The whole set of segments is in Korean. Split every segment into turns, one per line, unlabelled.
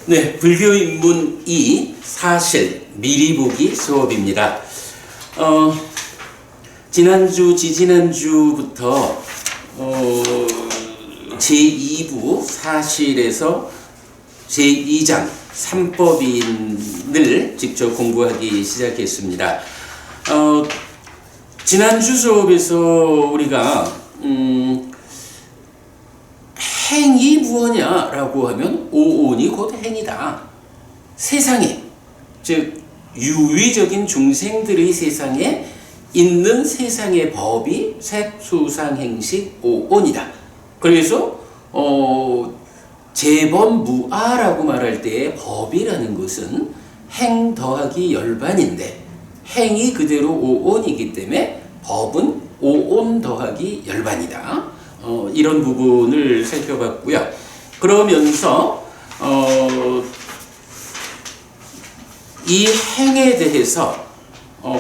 네, 불교인문 2 사실 미리 보기 수업입니다. 지지난주부터 제2부 사실에서 제2장 삼법인을 직접 공부하기 시작했습니다. 지난주 수업에서 우리가 행이 무엇냐라고 하면 오온이 곧 행이다. 세상에, 즉 유의적인 중생들의 세상에 있는 세상의 법이 색수상행식 오온이다. 그래서 재범무아라고 말할 때의 법이라는 것은 행 더하기 열반인데 행이 그대로 오온이기 때문에 법은 오온 더하기 열반이다. 이런 부분을 살펴봤고요. 그러면서 이 행에 대해서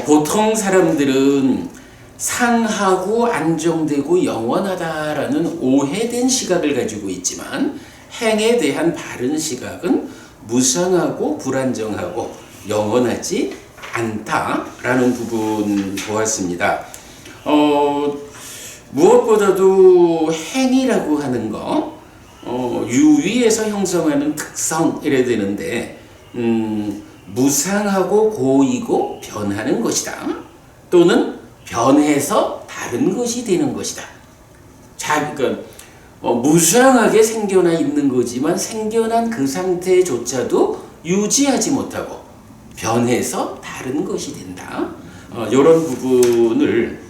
보통 사람들은 상하고 안정되고 영원하다라는 오해된 시각을 가지고 있지만 행에 대한 바른 시각은 무상하고 불안정하고 영원하지 않다라는 부분 보았습니다. 무엇보다도 행이라고 하는 거 유의에서 형성하는 특성 이래야 되는데 무상하고 고이고 변하는 것이다. 또는 변해서 다른 것이 되는 것이다. 그러니까 무상하게 생겨나 있는 거지만 생겨난 그 상태조차도 유지하지 못하고 변해서 다른 것이 된다. 이런 부분을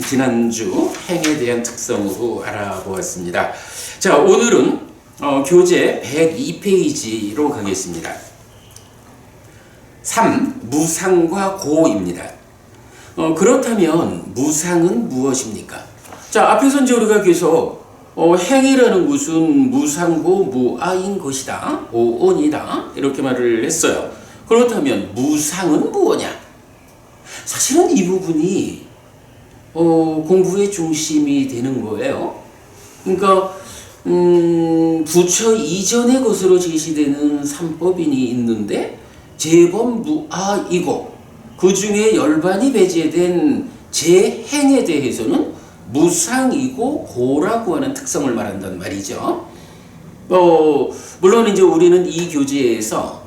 지난주 행에 대한 특성으로 알아보았습니다. 자, 오늘은 교재 102페이지로 가겠습니다. 3. 무상과 고입니다. 그렇다면 무상은 무엇입니까? 자, 앞에서 이제 우리가 계속 행이라는 것은 무상고 무아인 것이다. 오온이다. 이렇게 말을 했어요. 그렇다면 무상은 무엇이냐? 사실은 이 부분이 공부의 중심이 되는 거예요. 그러니까 부처 이전의 것으로 제시되는 삼법인이 있는데 재범무아이고 그 중에 열반이 배제된 재행에 대해서는 무상이고 고라고 하는 특성을 말한단 말이죠. 물론 이제 우리는 이 교재에서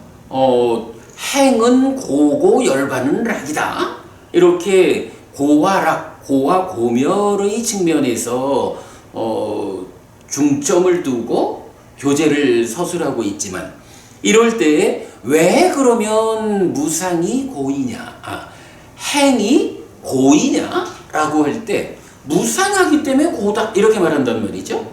행은 고고 열반은 락이다. 이렇게 고와 락, 고와 고멸의 측면에서 중점을 두고 교재를 서술하고 있지만 이럴 때 왜 그러면 무상이 고이냐, 행이 고이냐라고 할 때 무상하기 때문에 고다 이렇게 말한단 말이죠.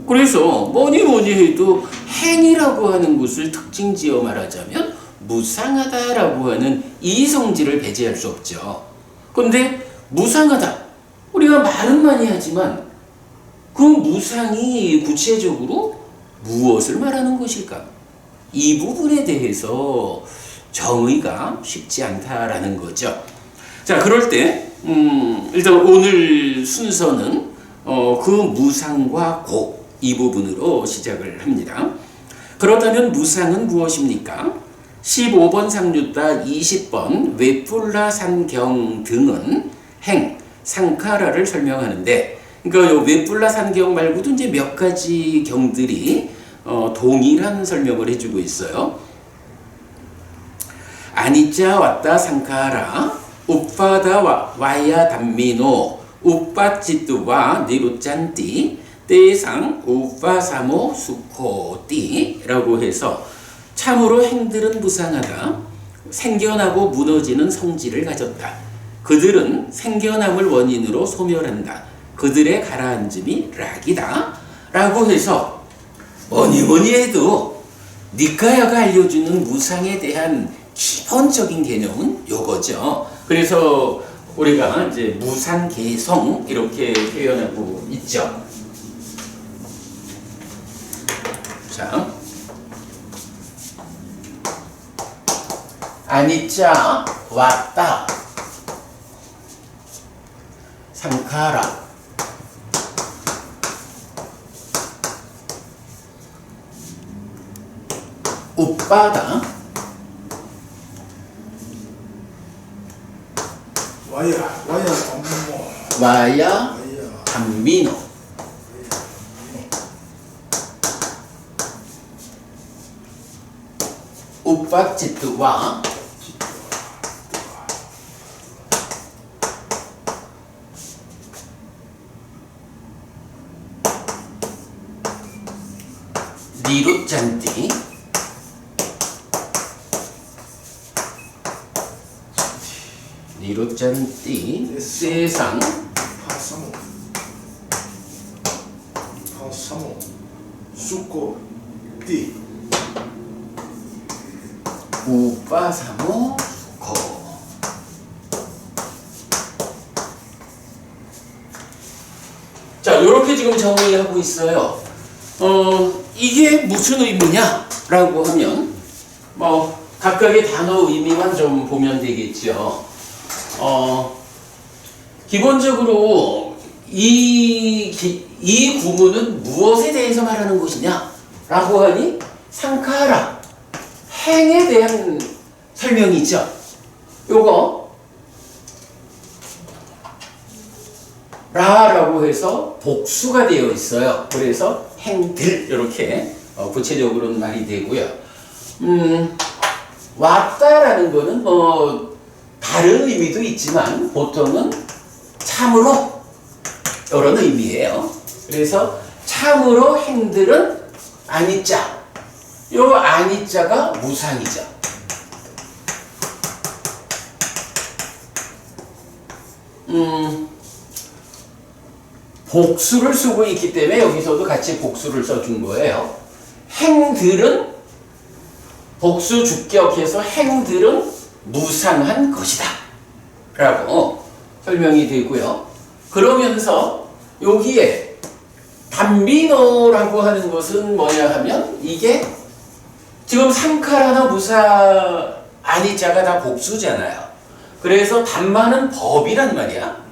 그래서 뭐니 해도 행이라고 하는 것을 특징지어 말하자면 무상하다라고 하는 이 성질을 배제할 수 없죠. 그런데 무상하다, 우리가 말은 많이 하지만 그 무상이 구체적으로 무엇을 말하는 것일까? 이 부분에 대해서 정의가 쉽지 않다라는 거죠. 자, 그럴 때 일단 오늘 순서는 그 무상과 고 이 부분으로 시작을 합니다. 그렇다면 무상은 무엇입니까? 15번 상류따 20번 웨풀라 산경 등은 행, 상카라를 설명하는데, 그러니까 웨풀라 산경 말고도 이제 몇 가지 경들이 동일한 설명을 해주고 있어요. 아니짜 왔다 상카라, 우파다 와야 담미노, 우파치뚜와 니루짠띠, 때상 우파사모 수코띠라고 해서 참으로 행들은 무상하다. 생겨나고 무너지는 성질을 가졌다. 그들은 생겨남을 원인으로 소멸한다. 그들의 가라앉음이 락이다. 라고 해서 뭐니 해도 니카야가 알려주는 무상에 대한 기본적인 개념은 요거죠. 그래서 우리가 이제 무상개성 이렇게 표현하고 있죠. 자, 아니짜 왔다 상카라 웃바다
와야 담모
와야
와야
담비노 웃바지트와 니루짠띠 니루짠띠 세상
파사모 파사모 수코 띠
우빠사모 코 자, 요렇게 지금 정리하고 있어요. 이게 무슨 의미냐? 라고 하면, 각각의 단어 의미만 좀 보면 되겠죠. 기본적으로 이 구문은 무엇에 대해서 말하는 것이냐? 라고 하니, 상카라, 행에 대한 설명이죠. 요거, 라라고 해서 복수가 되어 있어요. 그래서 행들 이렇게 구체적으로는 말이 되고요. 왔다라는 거는 다른 의미도 있지만 보통은 참으로 이런 의미예요. 그래서 참으로 행들은 아니자. 요 아니자가 무상이죠. 복수를 쓰고 있기 때문에 여기서도 같이 복수를 써준 거예요. 행들은 복수 주격해서 행들은 무상한 것이다 라고 설명이 되고요. 그러면서 여기에 담비노라고 하는 것은 뭐냐 하면 이게 지금 상카라나 무사 아니자가 다 복수잖아요. 그래서 담마는 법이란 말이야.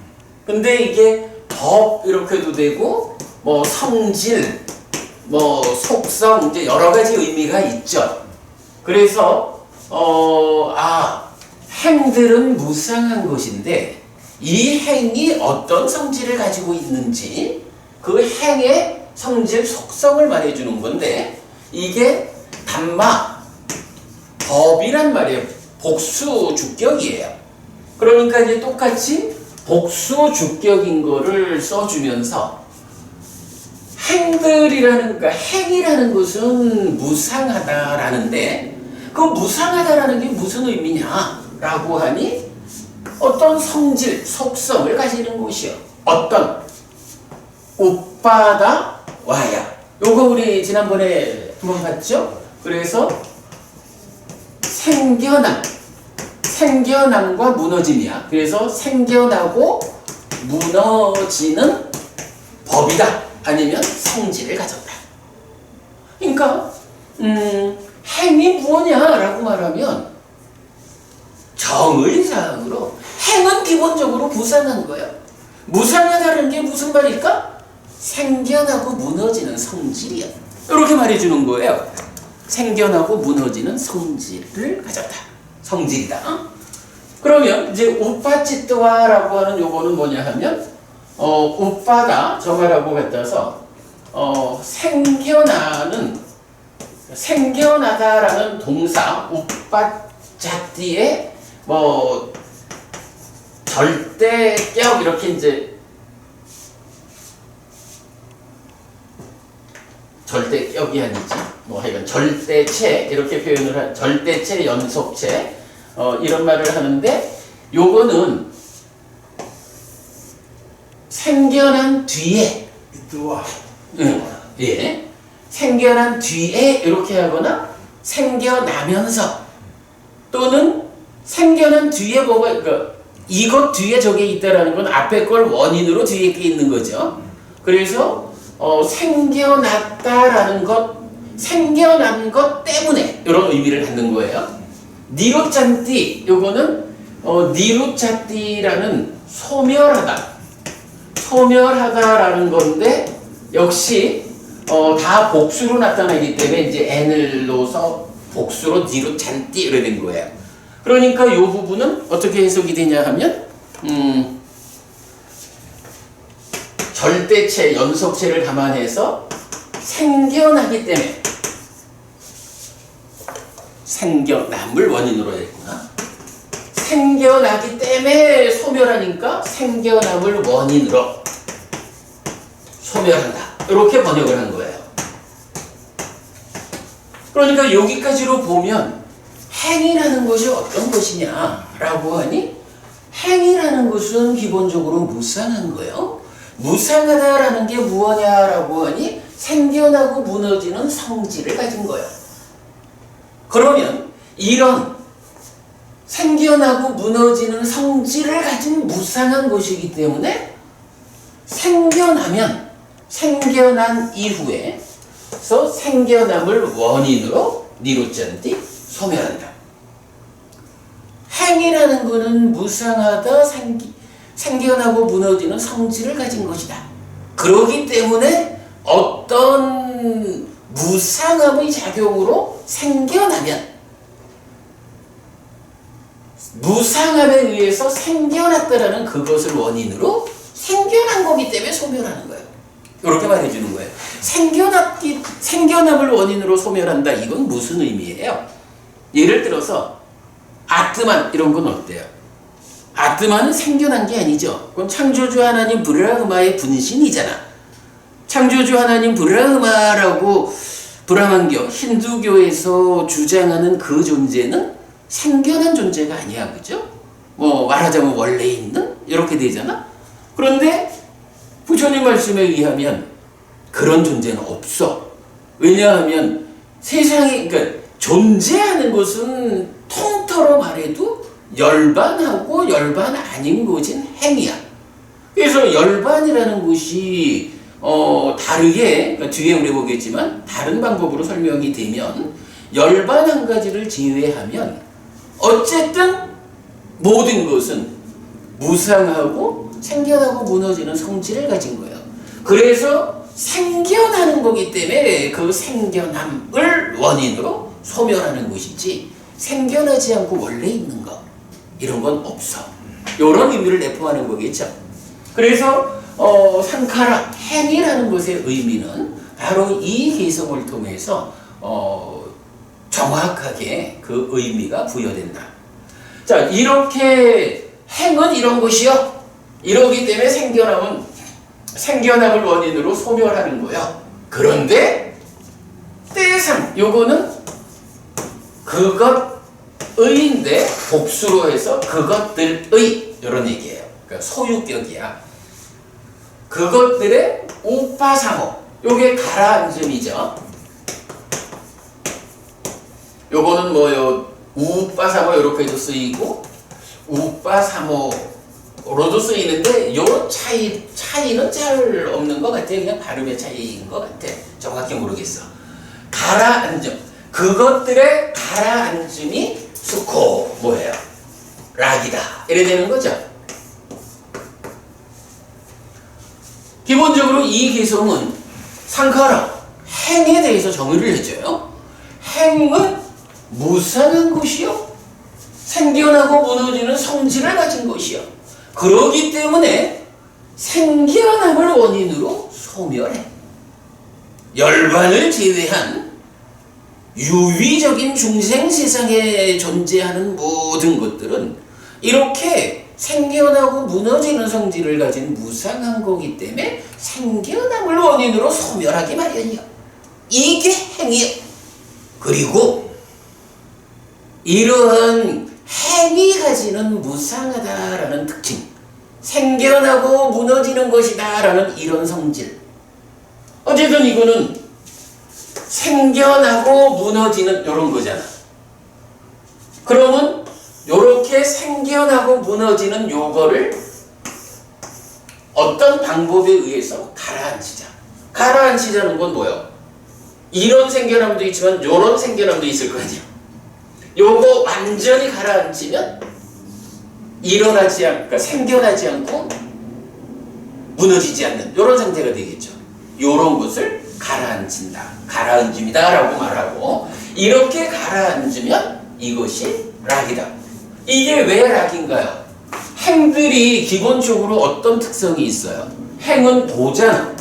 근데 이게 법 이렇게도 되고 성질 속성 이제 여러 가지 의미가 있죠. 그래서 행들은 무상한 것인데 이 행이 어떤 성질을 가지고 있는지 그 행의 성질 속성을 말해주는 건데 이게 담마 법이란 말이에요. 복수 주격이에요. 그러니까 이제 똑같이 복수 주격인 거를 써주면서 행들이라는 그러니까 행이라는 것은 무상하다라는데 그 무상하다라는 게 무슨 의미냐라고 하니 어떤 성질, 속성을 가지는 것이요. 어떤 웃바다 와야 요거 우리 지난번에 한번 봤죠? 그래서 생겨남과 무너짐이야. 그래서 생겨나고 무너지는 법이다. 아니면 성질을 가졌다. 그러니까 행이 무엇냐라고 말하면 정의사항으로 행은 기본적으로 무상한 거예요. 무상하다는 게 무슨 말일까? 생겨나고 무너지는 성질이야. 이렇게 말해주는 거예요. 생겨나고 무너지는 성질을 가졌다. 성질이다. 그러면 이제 우파치트와라고 하는 요거는 뭐냐 하면 우파다 저 말하고 같아서 생겨나다라는 동사 우파자띠의 절대격 이렇게 이제 절대격이 아니지 하여간 절대체 이렇게 표현을 한 절대체 연속체 이런 말을 하는데 요거는 생겨난 뒤에 예 생겨난 뒤에 이렇게 하거나 생겨나면서 또는 생겨난 뒤에 뭐가 이것 뒤에 저게 있다라는 건 앞에 걸 원인으로 뒤에 게 있는 거죠. 그래서 생겨났다라는 것, 생겨난 것 때문에 이런 의미를 갖는 거예요. 니로짠띠 요거는 니로짜띠라는 소멸하다라는 건데 역시 다 복수로 나타나기 때문에 이제 n을 넣어서 복수로 니로 잔띠 이래 된 거예요. 그러니까 이 부분은 어떻게 해석이 되냐 하면 절대체, 연속체를 감안해서 생겨나기 때문에 생겨남을 원인으로 했구나. 생겨나기 때문에 소멸하니까 생겨남을 원인으로 소멸한다. 이렇게 번역을 한 거예요. 그러니까 여기까지로 보면 행이라는 것이 어떤 것이냐라고 하니 행이라는 것은 기본적으로 무상한 거예요. 무상하다라는 게 무엇냐라고 하니 생겨나고 무너지는 성질을 가진 거예요. 그러면 이런 생겨나고 무너지는 성질을 가진 무상한 것이기 때문에 생겨나면 생겨난 이후에서 생겨남을 원인으로 니로짠띠 소멸한다. 행이라는 것은 무상하다, 생겨나고 무너지는 성질을 가진 것이다. 그러기 때문에 어떤 무상함의 작용으로 생겨나면 무상함에 의해서 생겨났다라는 그것을 원인으로 생겨난 거기 때문에 소멸하는 거예요. 이렇게 말해주는 거예요. 생겨남을 원인으로 소멸한다. 이건 무슨 의미예요? 예를 들어서 아트만 이런 건 어때요? 아트만은 생겨난 게 아니죠. 그건 창조주 하나님 브라흐마의 분신이잖아. 창조주 하나님 브라흐마라고 브라만교 힌두교에서 주장하는 그 존재는 생겨난 존재가 아니야, 그죠? 뭐 말하자면 원래 있는 이렇게 되잖아. 그런데 부처님 말씀에 의하면 그런 존재는 없어. 왜냐하면 세상에 그러니까 존재하는 것은 통틀어 말해도 열반하고 열반 아닌 것인 행이야. 그래서 열반이라는 것이 다르게 그러니까 뒤에 우리 보겠지만 다른 방법으로 설명이 되면 열반 한 가지를 제외하면 어쨌든 모든 것은 무상하고 생겨나고 무너지는 성질을 가진 거예요. 그래서 생겨나는 거기 때문에 그 생겨남을 원인으로 소멸하는 것이지 생겨나지 않고 원래 있는 거 이런 건 없어. 이런 의미를 내포하는 거겠죠. 그래서 상카라 행이라는 것의 의미는 바로 이 해석을 통해서 정확하게 그 의미가 부여된다. 자, 이렇게 행은 이런 것이요. 이러기 때문에 생겨남을 원인으로 소멸하는 거예요. 그런데 때상 요거는 그것의인데 복수로 해서 그것들의 이런 얘기예요. 그러니까 소유격이야. 그것들의 우파사모 요게 가라앉음이죠. 요거는 뭐요? 우파사모 이렇게도 쓰이고 우파사모로도 쓰이는데 요 차이는 잘 없는 것 같아. 그냥 발음의 차이인 것 같아. 정확히 모르겠어. 가라앉음. 그것들의 가라앉음이 수코 뭐예요? 락이다. 이래 되는 거죠. 기본적으로 이 개성은 상카라 행에 대해서 정의를 해줘요. 행은 무상한 것이요. 생겨나고 무너지는 성질을 가진 것이요. 그러기 때문에 생겨남을 원인으로 소멸해. 열반을 제외한 유위적인 중생 세상에 존재하는 모든 것들은 이렇게 생겨나고 무너지는 성질을 가진 무상한 거기 때문에 생겨남을 원인으로 소멸하기 마련이요. 이게 행이요. 그리고 이러한 행이 가지는 무상하다라는 특징, 생겨나고 무너지는 것이다라는 이런 성질. 어쨌든 이거는 생겨나고 무너지는 이런 거잖아. 그러면 요렇게 생겨나고 무너지는 요거를 어떤 방법에 의해서 가라앉히자. 가라앉히자는 건 뭐예요? 이런 생겨남도 있지만 요런 생겨남도 있을 거 아니야. 요거 완전히 가라앉히면 그러니까 생겨나지 않고 무너지지 않는 요런 상태가 되겠죠. 요런 것을 가라앉힌다, 가라앉음이다 라고 말하고, 이렇게 가라앉으면 이것이 락이다. 이게 왜 락인가요? 행들이 기본적으로 어떤 특성이 있어요? 행은 도잖아.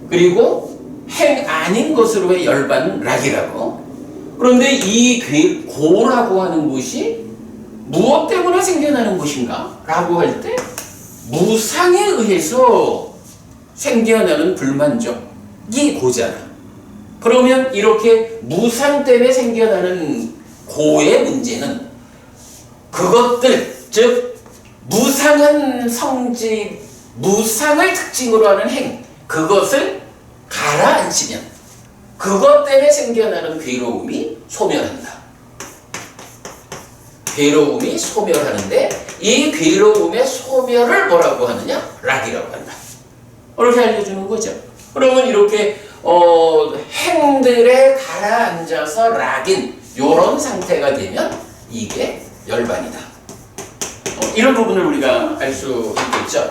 그리고 행 아닌 것으로 왜 열반은 락이라고? 그런데 이 고라고 하는 것이 무엇 때문에 생겨나는 것인가? 라고 할 때 무상에 의해서 생겨나는 불만족이 고잖아. 그러면 이렇게 무상 때문에 생겨나는 고의 문제는 그것들, 즉 무상한 성질, 무상을 특징으로 하는 행, 그것을 가라앉히면 그것 때문에 생겨나는 괴로움이 소멸한다. 괴로움이 소멸하는데 이 괴로움의 소멸을 뭐라고 하느냐? 락이라고 한다. 이렇게 알려주는 거죠. 그러면 이렇게 행들에 가라앉아서 락인 이런 상태가 되면 이게 열반이다. 이런 부분을 우리가 알 수 있겠죠.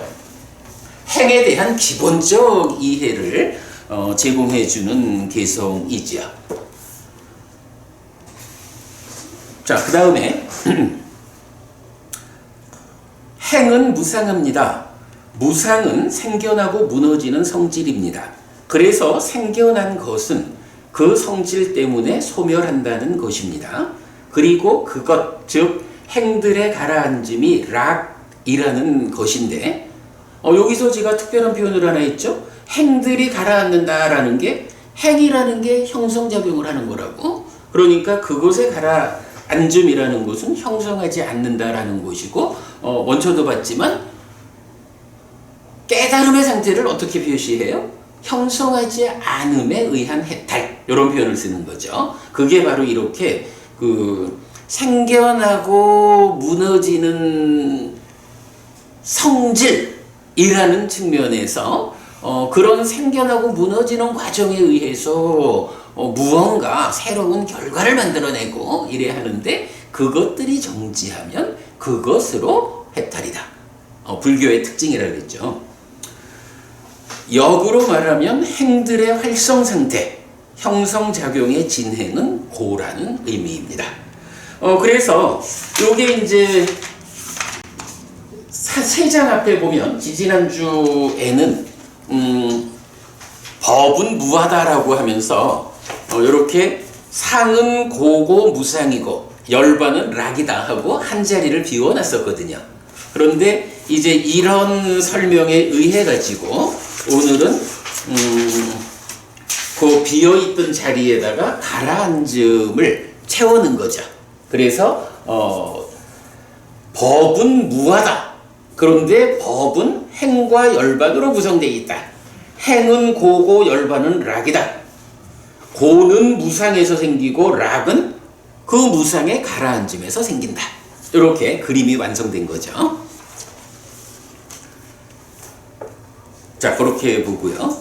행에 대한 기본적 이해를 제공해주는 개성이지요. 자, 그 다음에 행은 무상합니다. 무상은 생겨나고 무너지는 성질입니다. 그래서 생겨난 것은 그 성질 때문에 소멸한다는 것입니다. 그리고 그것, 즉 행들의 가라앉음이 락이라는 것인데, 여기서 제가 특별한 표현을 하나 했죠. 행들이 가라앉는다라는 게, 행이라는 게 형성작용을 하는 거라고. 그러니까 그것에 가라앉음이라는 것은 형성하지 않는다라는 것이고, 원초도 봤지만 깨달음의 상태를 어떻게 표시해요? 형성하지 않음에 의한 해탈, 이런 표현을 쓰는 거죠. 그게 바로 이렇게 생겨나고 무너지는 성질이라는 측면에서 그런 생겨나고 무너지는 과정에 의해서 무언가 새로운 결과를 만들어내고 이래야 하는데, 그것들이 정지하면 그것으로 해탈이다. 불교의 특징이라고 했죠. 역으로 말하면 행들의 활성 상태, 형성작용의 진행은 고라는 의미입니다. 그래서 요게 이제 세 장 앞에 보면 지지난주에는 법은 무하다라고 하면서 이렇게 상은 고고 무상이고 열반은 락이다 하고 한 자리를 비워놨었거든요. 그런데 이제 이런 설명에 의해 가지고 오늘은 그 비어있던 자리에다가 가라앉음을 채우는 거죠. 그래서 법은 무하다. 그런데 법은 행과 열반으로 구성되어 있다. 행은 고고 열반은 락이다. 고는 무상에서 생기고 락은 그 무상의 가라앉음에서 생긴다. 이렇게 그림이 완성된 거죠. 자, 그렇게 보고요.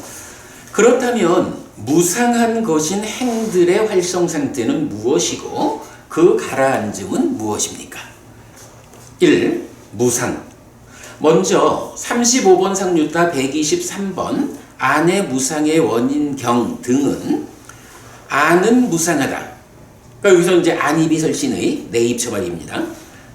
그렇다면 무상한 것인 행들의 활성 상태는 무엇이고 그 가라앉음은 무엇입니까? 1. 무상. 먼저 35번 상류타 123번 안의 무상의 원인경 등은 안은 무상하다. 그러니까 여기서 이제 안이비설신의 내입처 말입니다.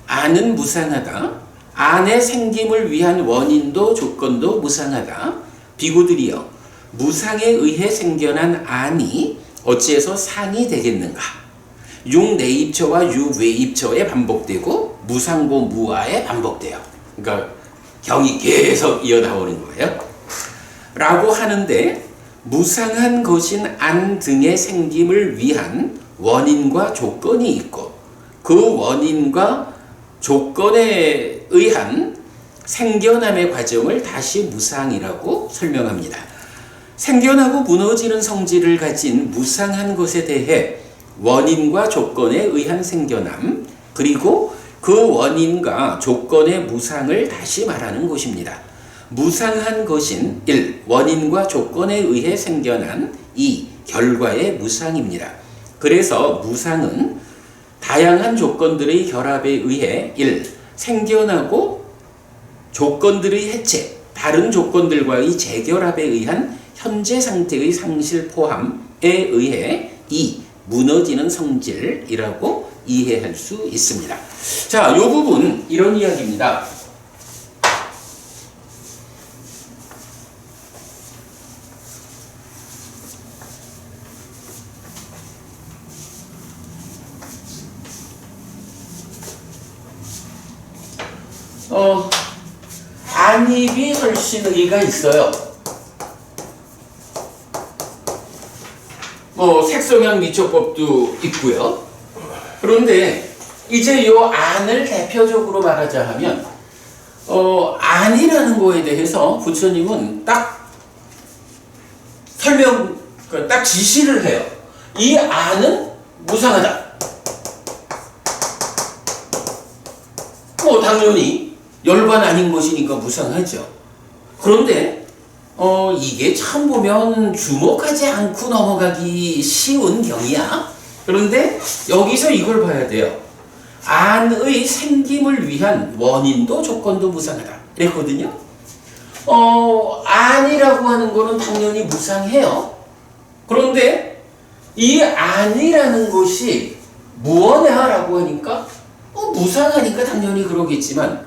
안은 무상하다. 안의 생김을 위한 원인도 조건도 무상하다. 비구들이여, 무상에 의해 생겨난 안이 어찌해서 상이 되겠는가? 육내입처와 육외입처에 반복되고 무상고 무아에 반복돼요. 그러니까 경이 계속 이어나오는 거예요. 라고 하는데, 무상한 것인 안 등의 생김을 위한 원인과 조건이 있고 그 원인과 조건에 의한 생겨남의 과정을 다시 무상이라고 설명합니다. 생겨나고 무너지는 성질을 가진 무상한 것에 대해 원인과 조건에 의한 생겨남, 그리고 그 원인과 조건의 무상을 다시 말하는 것입니다. 무상한 것인 1. 원인과 조건에 의해 생겨난 2. 결과의 무상입니다. 그래서 무상은 다양한 조건들의 결합에 의해 1. 생겨나고 조건들의 해체, 다른 조건들과의 재결합에 의한 현재 상태의 상실 포함에 의해 이 무너지는 성질이라고 이해할 수 있습니다. 자, 이 부분 이런 이야기입니다. 안입이 훨씬 의의가 있어요. 색성향 미처법도 있고요. 그런데 이제 요 안을 대표적으로 말하자 하면 안이라는 거에 대해서 부처님은 딱 딱 지시를 해요. 이 안은 무상하다. 당연히 열반 아닌 것이니까 무상하죠. 그런데 이게 참 보면 주목하지 않고 넘어가기 쉬운 경이야. 그런데 여기서 이걸 봐야 돼요. 안의 생김을 위한 원인도 조건도 무상하다. 이랬거든요. 안이라고 하는 거는 당연히 무상해요. 그런데 이 안이라는 것이 무언하라고 하니까 무상하니까 당연히 그러겠지만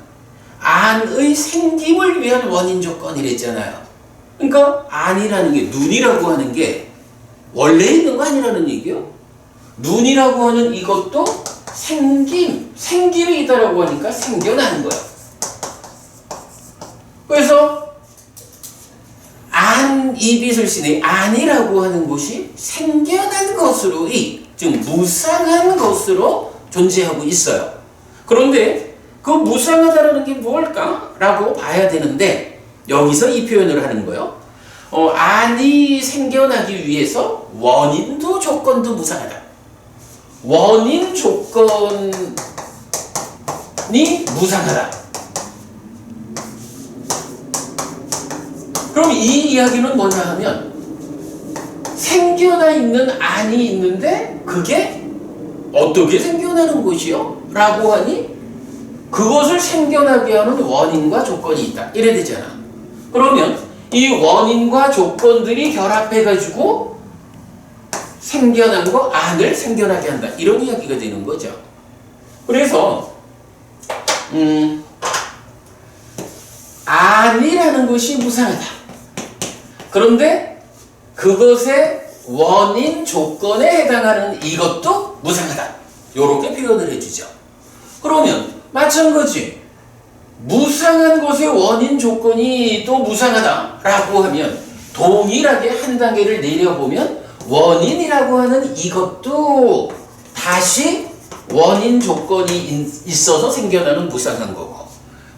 안의 생김을 위한 원인 조건이랬잖아요. 그러니까 안이라는 게 눈이라고 하는 게 원래 있는 거 아니라는 얘기요. 눈이라고 하는 이것도 생김이 있다라고 하니까 생겨나는 거예요. 그래서 이비설신의 안이라고 하는 것이 생겨난 것으로 즉 무상한 것으로 존재하고 있어요. 그런데 그 무상하다라는 게 무엇일까라고 봐야 되는데 여기서 이 표현을 하는 거예요. 안이 생겨나기 위해서 원인도 조건도 무상하다. 원인 조건이 무상하다. 그럼 이 이야기는 뭐냐 하면 생겨나 있는 안이 있는데 그게 어떻게 생겨나는 것이요? 라고 하니 그것을 생겨나게 하는 원인과 조건이 있다. 이래 되잖아. 그러면 이 원인과 조건들이 결합해가지고 생겨난 거 안을 생겨나게 한다. 이런 이야기가 되는 거죠. 그래서 안이라는 것이 무상하다. 그런데 그것의 원인 조건에 해당하는 이것도 무상하다. 요렇게 표현을 해주죠. 그러면 마찬가지 무상한 것의 원인 조건이 또 무상하다 라고 하면 동일하게 한 단계를 내려보면 원인이라고 하는 이것도 다시 원인 조건이 있어서 생겨나는 무상한 거고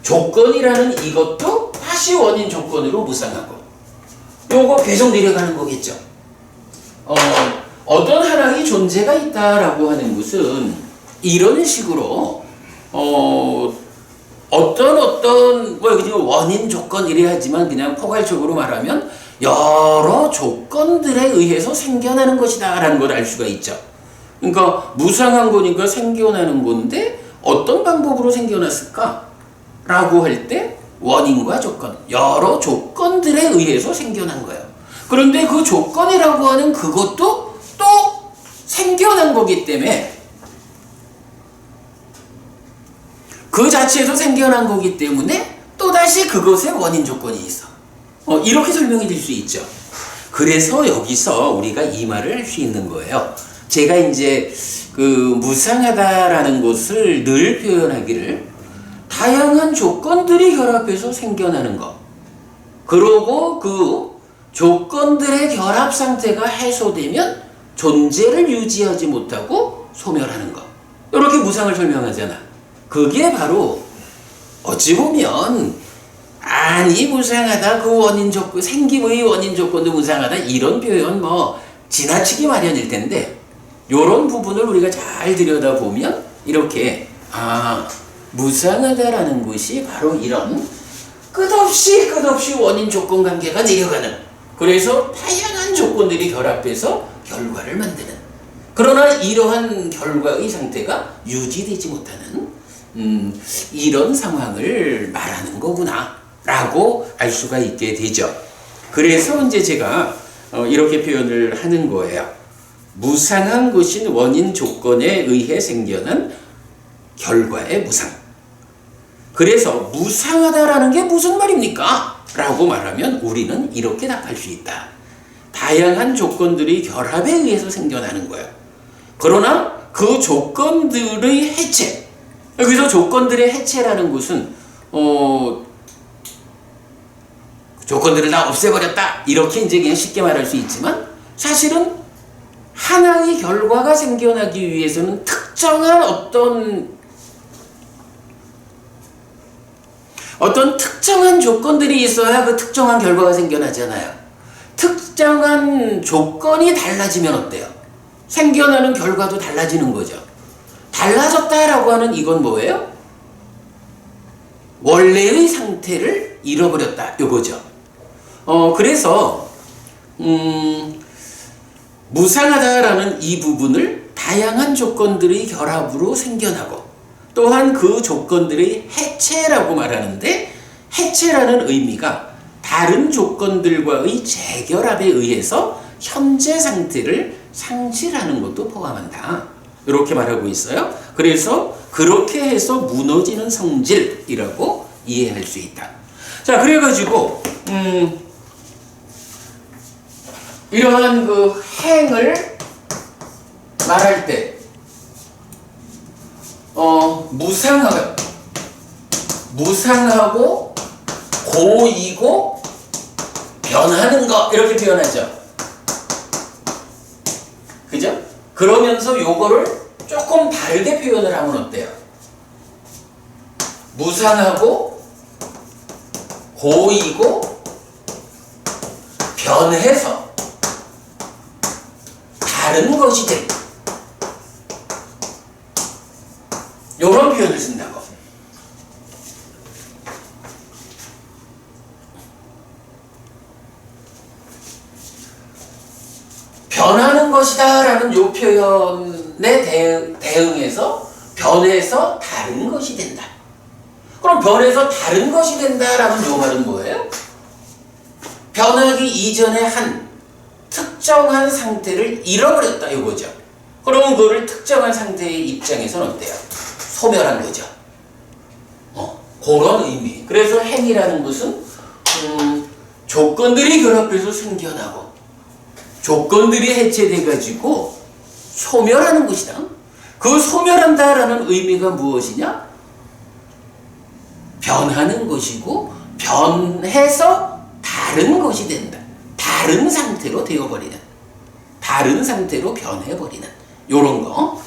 조건이라는 이것도 다시 원인 조건으로 무상하고 요거 계속 내려가는 거겠죠. 어떤 하나의 존재가 있다라고 하는 것은 이런 식으로 어떤 원인 조건 이래 하지만 그냥 포괄적으로 말하면 여러 조건들에 의해서 생겨나는 것이다 라는 걸 알 수가 있죠. 그러니까 무상한 거니까 생겨나는 건데 어떤 방법으로 생겨났을까? 라고 할 때 원인과 조건, 여러 조건들에 의해서 생겨난 거예요. 그런데 그 조건이라고 하는 그것도 또 생겨난 거기 때문에 그 자체에서 생겨난 거기 때문에 또다시 그것의 원인 조건이 있어. 이렇게 설명이 될 수 있죠. 그래서 여기서 우리가 이 말을 할 수 있는 거예요. 제가 이제 그 무상하다라는 것을 늘 표현하기를 다양한 조건들이 결합해서 생겨나는 것. 그러고 그 조건들의 결합 상태가 해소되면 존재를 유지하지 못하고 소멸하는 것. 이렇게 무상을 설명하잖아. 그게 바로 어찌 보면 아니 무상하다 그 원인 조건 생김의 원인 조건도 무상하다 이런 표현 지나치기 마련일 텐데 요런 부분을 우리가 잘 들여다보면 이렇게 무상하다라는 것이 바로 이런 끝없이 원인 조건 관계가 내려가는 그래서 다양한 조건들이 결합해서 결과를 만드는 그러나 이러한 결과의 상태가 유지되지 못하는 이런 상황을 말하는 거구나 라고 알 수가 있게 되죠. 그래서 이제 제가 이렇게 표현을 하는 거예요. 무상한 것인 원인 조건에 의해 생겨난 결과의 무상. 그래서 무상하다라는 게 무슨 말입니까? 라고 말하면 우리는 이렇게 답할 수 있다. 다양한 조건들이 결합에 의해서 생겨나는 거예요. 그러나 그 조건들의 해체, 여기서 조건들의 해체라는 것은 조건들을 다 없애버렸다 이렇게 이제 그냥 쉽게 말할 수 있지만 사실은 하나의 결과가 생겨나기 위해서는 특정한 어떤 특정한 조건들이 있어야 그 특정한 결과가 생겨나잖아요. 특정한 조건이 달라지면 어때요? 생겨나는 결과도 달라지는 거죠. 달라졌다라고 하는 이건 뭐예요? 원래의 상태를 잃어버렸다 요거죠. 그래서 무상하다라는 이 부분을 다양한 조건들의 결합으로 생겨나고 또한 그 조건들의 해체라고 말하는데 해체라는 의미가 다른 조건들과의 재결합에 의해서 현재 상태를 상실하는 것도 포함한다. 이렇게 말하고 있어요. 그래서 그렇게 해서 무너지는 성질이라고 이해할 수 있다. 자, 그래가지고 이러한 그 행을 말할 때 무상하고 고이고 변하는 거 이렇게 표현하죠. 그죠? 그러면서 요거를 조금 다르게 표현을 하면 어때요? 무상하고 고이고 변해서 다른 것이 된다. 요런 표현을 쓴다고. 변하는 것이다 라는 요 표현에 대응해서 변해서 다른 것이 된다. 그럼 변해서 다른 것이 된다라는 요 말은 뭐예요? 변하기 이전에 한 특정한 상태를 잃어버렸다 이거죠. 그러면 그거를 특정한 상태의 입장에서는 어때요? 소멸한 거죠. 그런 의미. 그래서 행이라는 것은 조건들이 결합해서 생겨나고 조건들이 해체돼가지고 소멸하는 것이다. 그 소멸한다라는 의미가 무엇이냐? 변하는 것이고 변해서 다른 것이 된다. 다른 상태로 되어버리는, 다른 상태로 변해버리는 요런 거.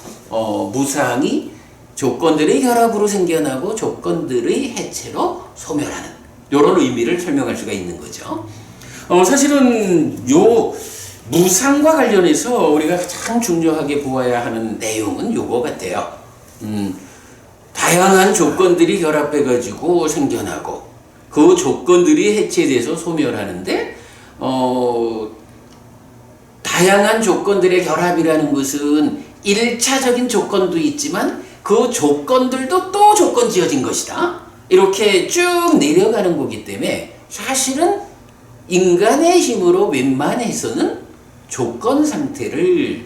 무상이 조건들의 결합으로 생겨나고 조건들의 해체로 소멸하는 요런 의미를 설명할 수가 있는 거죠. 사실은 요 무상과 관련해서 우리가 가장 중요하게 보아야 하는 내용은 요거 같아요. 다양한 조건들이 결합해가지고 생겨나고 그 조건들이 해체돼서 소멸하는데 다양한 조건들의 결합이라는 것은 1차적인 조건도 있지만 그 조건들도 또 조건 지어진 것이다. 이렇게 쭉 내려가는 거기 때문에 사실은 인간의 힘으로 웬만해서는 조건 상태를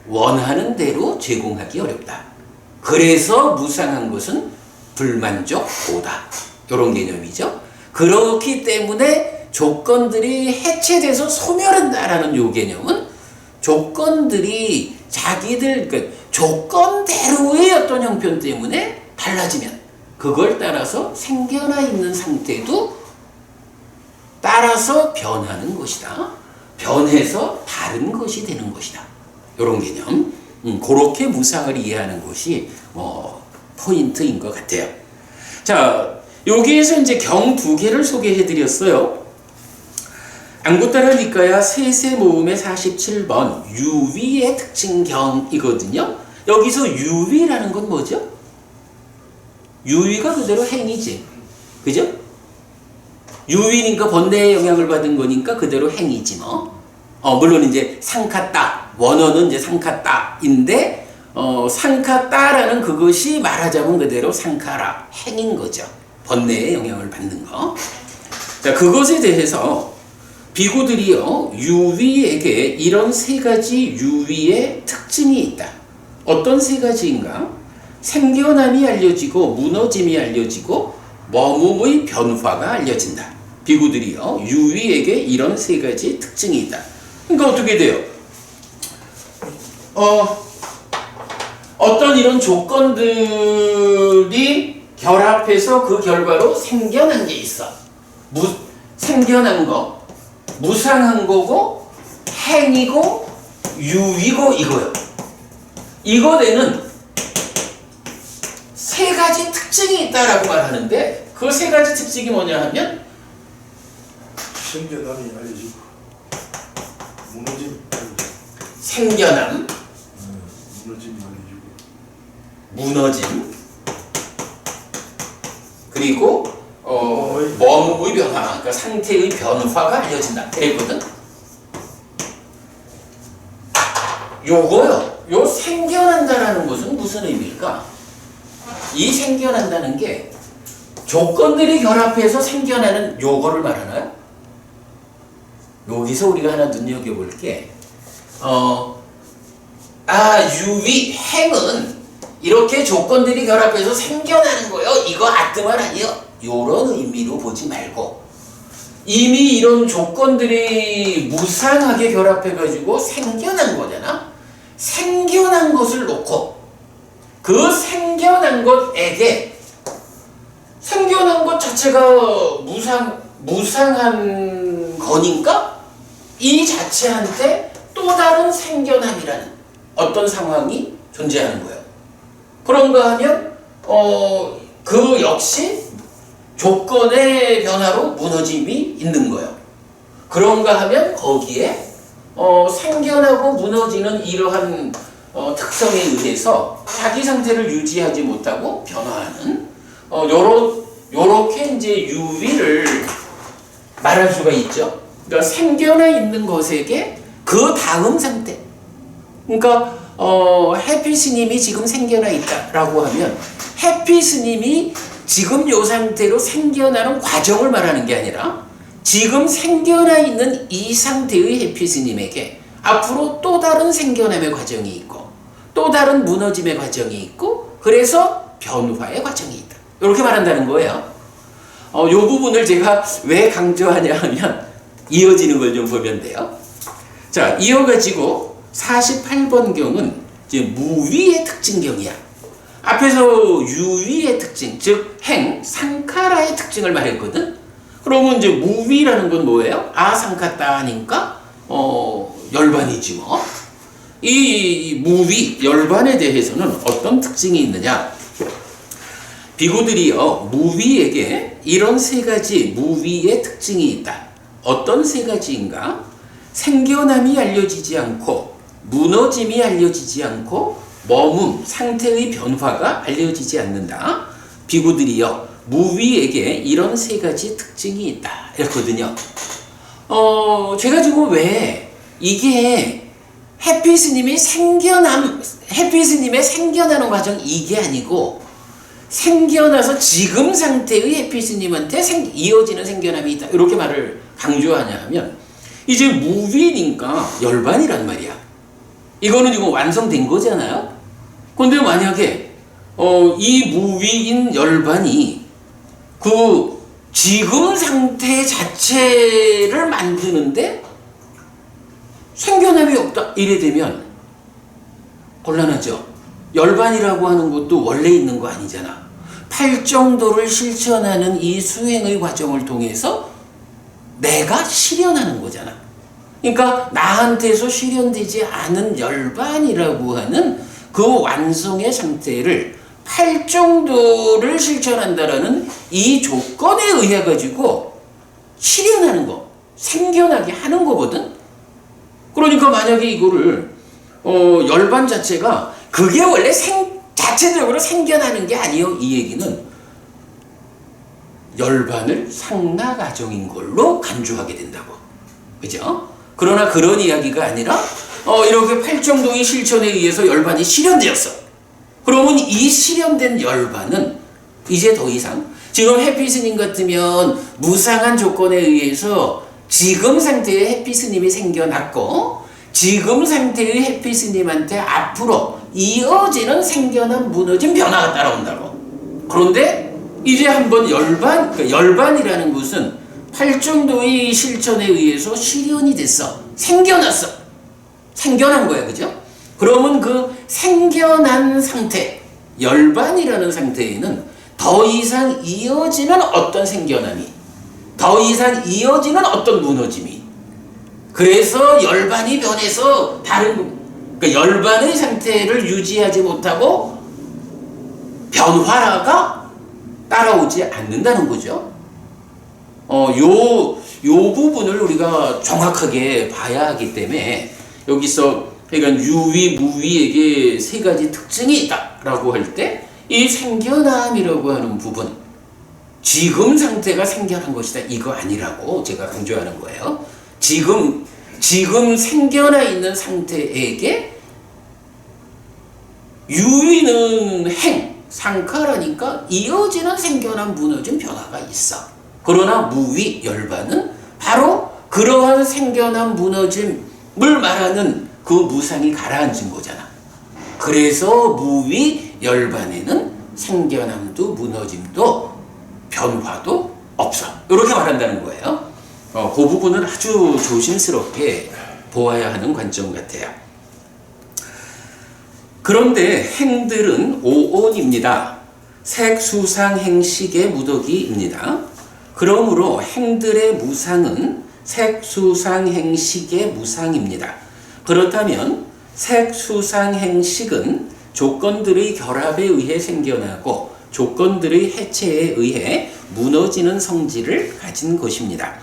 원하는 대로 제공하기 어렵다. 그래서 무상한 것은 불만족보다 이런 개념이죠. 그렇기 때문에 조건들이 해체돼서 소멸한다라는 요 개념은 조건들이 자기들 조건대로의 어떤 형편 때문에 달라지면 그걸 따라서 생겨나 있는 상태도 따라서 변하는 것이다. 변해서 다른 것이 되는 것이다. 이런 개념. 그렇게 무상을 이해하는 것이 포인트인 것 같아요. 자, 여기에서 이제 경 두 개를 소개해 드렸어요. 안구따라 니까야 세세 모음의 47번 유위의 특징경이거든요. 여기서 유위라는 건 뭐죠? 유위가 그대로 행이지. 그죠? 유위니까 번뇌의 영향을 받은 거니까 그대로 행이지 뭐. 물론 이제 상카따, 원어는 이제 상카따인데 상카따라는 그것이 말하자면 그대로 상카라, 행인 거죠. 번뇌의 영향을 받는 거. 자, 그것에 대해서 비구들이요, 유위에게 이런 세 가지 유위의 특징이 있다. 어떤 세 가지인가? 생겨남이 알려지고 무너짐이 알려지고 머금의 변화가 알려진다. 비구들이요, 유위에게 이런 세 가지 특징이 있다. 그러니까 어떻게 돼요? 어떤 이런 조건들이 결합해서 그 결과로 생겨난 게 있어. 생겨난 거, 무상한 거고, 행이고, 유위고, 이거요. 이거에는 세 가지 특징이 있다라고 말하는데, 그 세 가지 특징이 뭐냐 하면,
생겨남이 알려지고 무너짐 알려지고
생겨남,
무너짐이 알려지고
무너짐, 그리고 머금의 변화, 그러니까 상태의 변화가 알려진다. 그랬거든. 요거요. 요 생겨난다라는 것은 무슨 의미일까? 이 생겨난다는 게 조건들이 결합해서 생겨나는 요거를 말하나요? 여기서 우리가 하나 눈여겨볼 게, 유위, 행은 이렇게 조건들이 결합해서 생겨나는 거요. 이거 아뜨말 아니요. 요런 의미로 보지 말고, 이미 이런 조건들이 무상하게 결합해가지고 생겨난 거잖아. 생겨난 것을 놓고, 그 생겨난 것에게, 생겨난 것 자체가 무상한 거니까, 이 자체한테 또 다른 생겨남이라는 어떤 상황이 존재하는 거예요. 그런가 하면 그 역시 조건의 변화로 무너짐이 있는 거예요. 그런가 하면 거기에 생겨나고 무너지는 이러한 특성에 의해서 자기 상태를 유지하지 못하고 변화하는 요렇게 이제 유위를 말할 수가 있죠. 그러니까 생겨나 있는 것에게 그 다음 상태. 그러니까 해피 스님이 지금 생겨나 있다라고 하면 해피 스님이 지금 요 상태로 생겨나는 과정을 말하는 게 아니라 지금 생겨나 있는 이 상태의 해피 스님에게 앞으로 또 다른 생겨남의 과정이 있고 또 다른 무너짐의 과정이 있고 그래서 변화의 과정이 있다. 이렇게 말한다는 거예요. 요 부분을 제가 왜 강조하냐 하면 이어지는 걸 좀 보면 돼요. 자, 이어가지고 48번경은 이제 무위의 특징경이야. 앞에서 유위의 특징, 즉 행, 상카라의 특징을 말했거든. 그러면 이제 무위라는 건 뭐예요? 아상카따 하니까 열반이지 뭐. 이 무위, 열반에 대해서는 어떤 특징이 있느냐? 비구들이요, 무위에게 이런 세 가지 무위의 특징이 있다. 어떤 세 가지인가? 생겨남이 알려지지 않고 무너짐이 알려지지 않고 머문, 상태의 변화가 알려지지 않는다. 비구들이요, 무위에게 이런 세 가지 특징이 있다. 이렇거든요. 제가 지금 왜 이게 해피스님의 생겨나는 과정 이게 아니고 생겨나서 지금 상태의 해피스님한테 이어지는 생겨남이 있다. 이렇게 말을 강조하냐 하면 이제 무위니까 열반이란 말이야. 이거는 지금 완성된 거잖아요. 근데 만약에 이 무위인 열반이 그 지금 상태 자체를 만드는데 생겨남이 없다 이래 되면 곤란하죠. 열반이라고 하는 것도 원래 있는 거 아니잖아. 팔정도를 실천하는 이 수행의 과정을 통해서 내가 실현하는 거잖아. 그러니까 나한테서 실현되지 않은 열반이라고 하는 그 완성의 상태를 팔정도를 실천한다라는 이 조건에 의해 가지고 실현하는 거, 생겨나게 하는 거거든. 그러니까 만약에 이거를 열반 자체가 그게 원래 자체적으로 생겨나는 게 아니요. 이 얘기는 열반을 상나 과정인 걸로 간주하게 된다고. 그죠? 그러나 그런 이야기가 아니라 이렇게 팔정동의 실천에 의해서 열반이 실현되었어. 그러면 이 실현된 열반은 이제 더 이상 지금 해피스님 같으면 무상한 조건에 의해서 지금 상태의 해피스님이 생겨났고 지금 상태의 해피스님한테 앞으로 이어지는 생겨난 무너진 변화가 따라온다고. 그런데 이제 한번 그러니까 열반이라는 것은 팔정도의 실천에 의해서 실현이 됐어. 생겨난 거야. 그죠? 그러면 그 생겨난 상태, 열반이라는 상태에는 더 이상 이어지는 어떤 생겨남이, 더 이상 이어지는 어떤 무너짐이, 그래서 열반이 변해서 그러니까 열반의 상태를 유지하지 못하고 변화가 따라오지 않는다는 거죠. 요 부분을 우리가 정확하게 봐야 하기 때문에 여기서 그러니까 유위, 무위에게 세 가지 특징이 있다라고 할 때 이 생겨남이라고 하는 부분, 지금 상태가 생겨난 것이다 이거 아니라고 제가 강조하는 거예요. 지금 생겨나 있는 상태에게 유위는 상카라니까 이어지는 생겨난 무너진 변화가 있어. 그러나 무위, 열반은 바로 그러한 생겨난 무너짐을 말하는 그 무상이 가라앉은 거잖아. 그래서 무위, 열반에는 생겨남도 무너짐도 변화도 없어. 이렇게 말한다는 거예요. 그 부분은 아주 조심스럽게 보아야 하는 관점 같아요. 그런데 행들은 오온입니다. 색수상행식의 무더기입니다. 그러므로 행들의 무상은 색수상행식의 무상입니다. 그렇다면 색수상행식은 조건들의 결합에 의해 생겨나고 조건들의 해체에 의해 무너지는 성질을 가진 것입니다.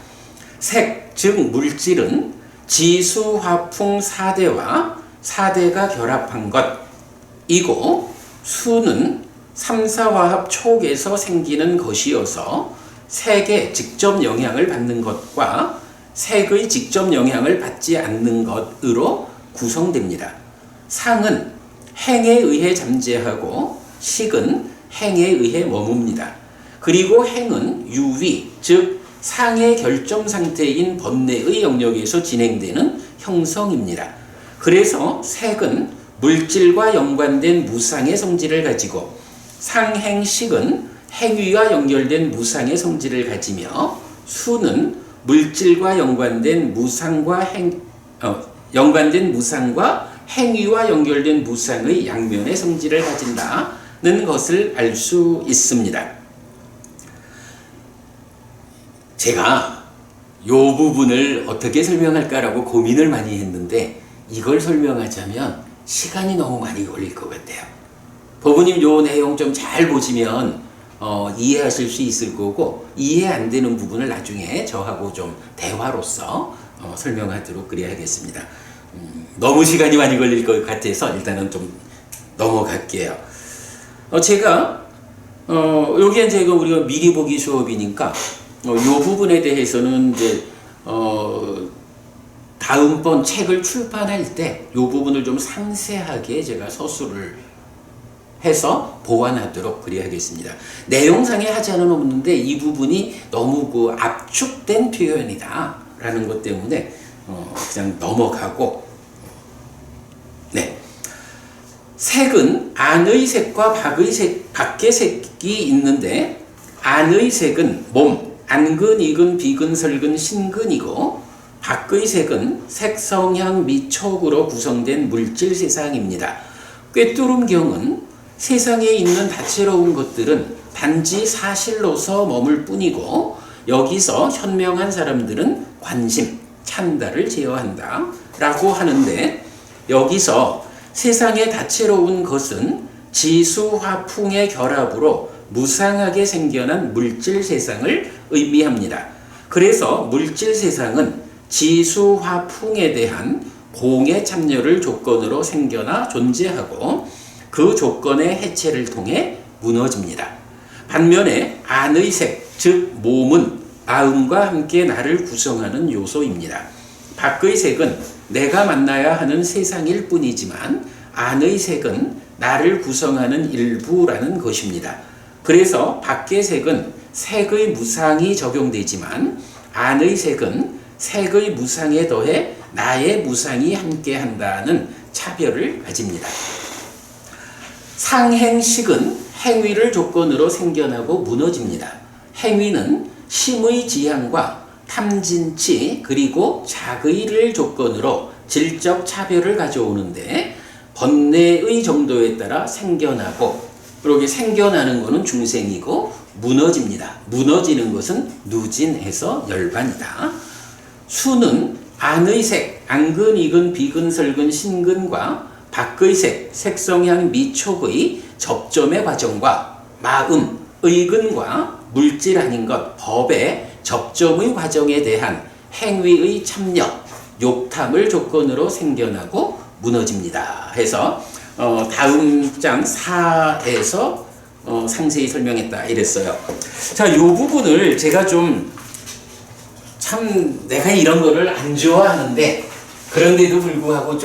색, 즉 물질은 지수, 화풍, 사대와 사대가 결합한 것이고 수는 3,4화합 촉에서 생기는 것이어서 색의 직접 영향을 받는 것과 색의 직접 영향을 받지 않는 것으로 구성됩니다. 상은 행에 의해 잠재하고 식은 행에 의해 머뭅니다. 그리고 행은 유위, 즉 상의 결정 상태인 번뇌의 영역에서 진행되는 형성입니다. 그래서 색은 물질과 연관된 무상의 성질을 가지고 상행식은 행위와 연결된 무상의 성질을 가지며 수는 물질과 연관된 무상과 행위와 연결된 무상의 양면의 성질을 가진다는 것을 알 수 있습니다. 제가 이 부분을 어떻게 설명할까라고 고민을 많이 했는데 이걸 설명하자면 시간이 너무 많이 걸릴 것 같아요. 법부님 이 내용 좀 잘 보시면 이해하실 수 있을 거고 이해 안 되는 부분을 나중에 저하고 좀 대화로서 설명하도록 그래야겠습니다. 너무 시간이 많이 걸릴 것 같아서 일단은 좀 넘어갈게요. 제가 여기에 이제 우리가 미리 보기 수업이니까 이 부분에 대해서는 이제 다음번 책을 출판할 때 이 부분을 좀 상세하게 제가 서술을 해서 보완하도록 그래야겠습니다. 내용상에 하자는 없는데 이 부분이 너무 그 압축된 표현이다 라는 것 때문에 그냥 넘어가고, 네. 색은 안의 색과 밖의 색이 있는데 안의 색은 몸, 안근, 이근, 비근, 설근, 신근이고 밖의 색은 색성향 및 촉으로 구성된 물질 세상입니다. 꿰뚫음경은 세상에 있는 다채로운 것들은 단지 사실로서 머물 뿐이고 여기서 현명한 사람들은 관심, 찬다를 제어한다 라고 하는데 여기서 세상의 다채로운 것은 지수, 화풍의 결합으로 무상하게 생겨난 물질 세상을 의미합니다. 그래서 물질 세상은 지수, 화풍에 대한 공의 참여를 조건으로 생겨나 존재하고 그 조건의 해체를 통해 무너집니다. 반면에 안의 색, 즉 몸은 마음과 함께 나를 구성하는 요소입니다. 밖의 색은 내가 만나야 하는 세상일 뿐이지만 안의 색은 나를 구성하는 일부라는 것입니다. 그래서 밖의 색은 색의 무상이 적용되지만 안의 색은 색의 무상에 더해 나의 무상이 함께한다는 차별을 가집니다. 상행식은 행위를 조건으로 생겨나고 무너집니다. 행위는 심의 지향과 탐진치 그리고 자의를 조건으로 질적 차별을 가져오는데 번뇌의 정도에 따라 생겨나고 그렇게 생겨나는 것은 중생이고 무너집니다. 무너지는 것은 누진해서 열반이다. 수는 안의 색, 안근, 이근, 비근, 설근, 신근과 밖의 색, 색성향, 미촉의 접점의 과정과 마음, 의근과 물질 아닌 것, 법의 접점의 과정에 대한 행위의 참여, 욕탐을 조건으로 생겨나고 무너집니다. 해서 다음 장 4에서 상세히 설명했다 이랬어요. 자, 이 부분을 제가 참 내가 이런 거를 안 좋아하는데 그런데도 불구하고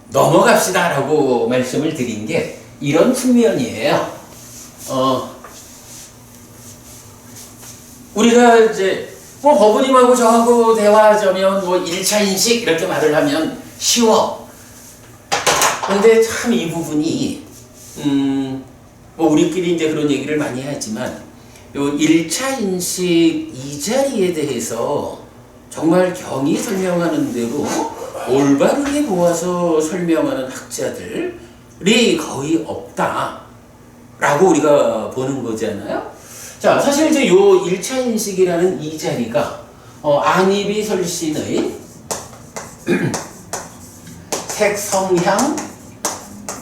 넘어갑시다 라고 말씀을 드린 게 이런 측면이에요. 우리가 이제 법원님하고 저하고 대화하자면 1차 인식 이렇게 말을 하면 쉬워. 근데 참 이 부분이 우리끼리 이제 그런 얘기를 많이 하지만 요 1차 인식 이 자리에 대해서 정말 경이 설명하는 대로 올바르게 보아서 설명하는 학자들이 거의 없다라고 우리가 보는 거잖아요. 자, 사실 이제 요 1차 인식이라는 이 자리가 안입이 설신의 색성향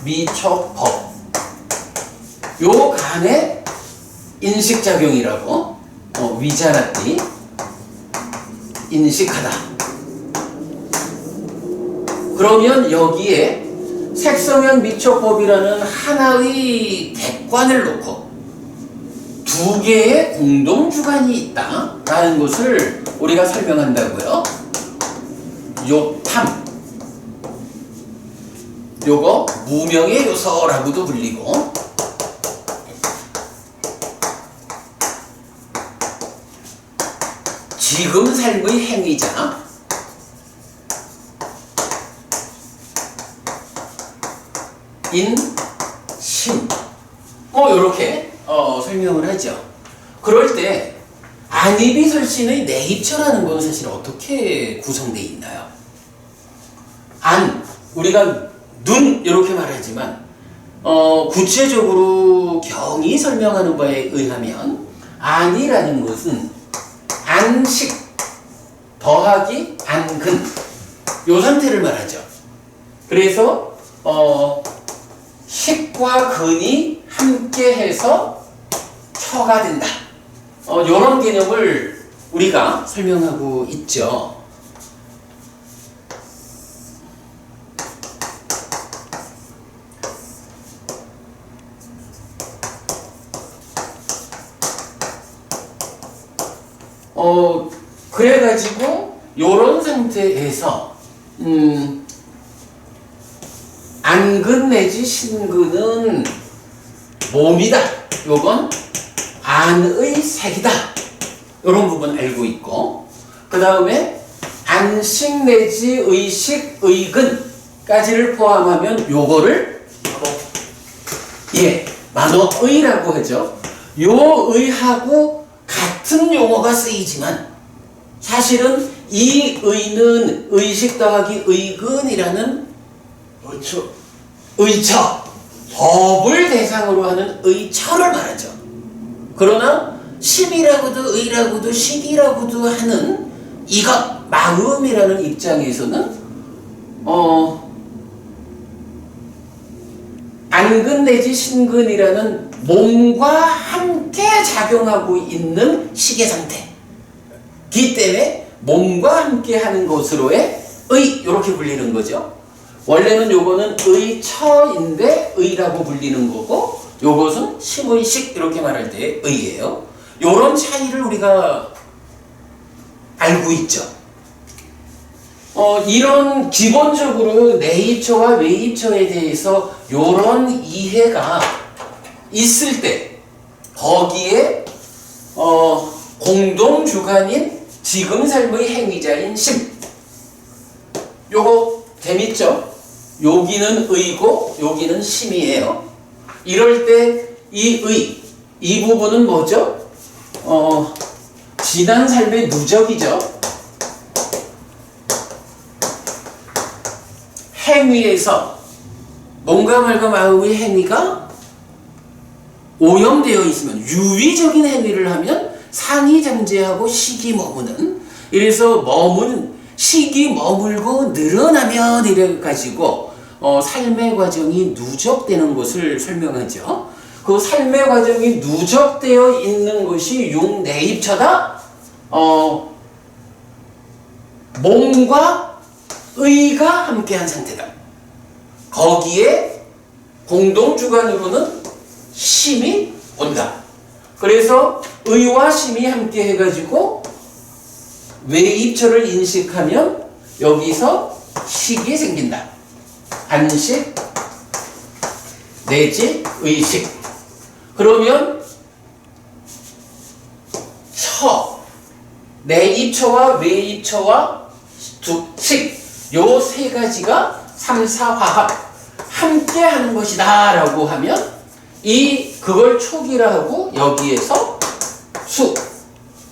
미촉법 요 간의 인식작용이라고 위자나띠 인식하다. 그러면 여기에 색성향 미촉법이라는 하나의 객관을 놓고 두 개의 공동주관이 있다라는 것을 우리가 설명한다고요. 욕탐 요거 무명의 요소라고도 불리고 지금 삶의 행위자 인심 요렇게 설명을 하죠. 그럴 때 안입이 설신의 내입처라는 건 사실 어떻게 구성되어 있나요? 우리가 눈 이렇게 말하지만 구체적으로 경이 설명하는 바에 의하면 안이라는 것은 안식 더하기 안근 요 상태를 말하죠. 그래서 식과 근이 함께해서 처가 된다. 이런 개념을 우리가 설명하고 있죠. 그래가지고 요런 상태에서 안근 내지 신근은 몸이다. 요건 안의 색이다. 요런 부분 알고 있고 그 다음에 안식 내지 의식, 의근까지를 포함하면 요거를 만어의라고 하죠. 요 의하고 같은 용어가 쓰이지만 사실은 이 의는 의식 더하기 의근이라는 의처, 법을 대상으로 하는 의처를 말하죠. 그러나 심이라고도 의라고도 식이라고도 하는 이것, 마음이라는 입장에서는 안근 내지 신근이라는 몸과 함께 작용하고 있는 식의 상태이기 때문에 몸과 함께 하는 것으로의 의 이렇게 불리는 거죠. 원래는 요거는 의처인데 의라고 불리는 거고 요것은 심의식 이렇게 말할 때 의예요. 요런 차이를 우리가 알고 있죠. 이런 기본적으로 내입처와 외입처에 대해서 요런 이해가 있을 때 거기에 공동 주관인 지금 삶의 행위자인 심. 요거 재밌죠? 여기는 의고 여기는 심이에요. 이럴 때 이 의, 이 부분은 뭐죠? 지난 삶의 누적이죠. 행위에서 몸과 말과 마음의 행위가 오염되어 있으면, 유의적인 행위를 하면 상이 잠재하고 식이 머무는, 이래서 식이 머물고 늘어나면 이래 가지고 삶의 과정이 누적되는 것을 설명하죠. 그 삶의 과정이 누적되어 있는 것이 육내입처다. 몸과 의가 함께한 상태다. 거기에 공동주관으로는 심이 온다. 그래서 의와 심이 함께 해가지고 외입처를 인식하면 여기서 식이 생긴다. 반식 내지 의식. 그러면 내입처와 외입처와 식, 요 세 가지가 3, 4화합 함께 하는 것이다 라고 하면 그걸 촉이라 하고 여기에서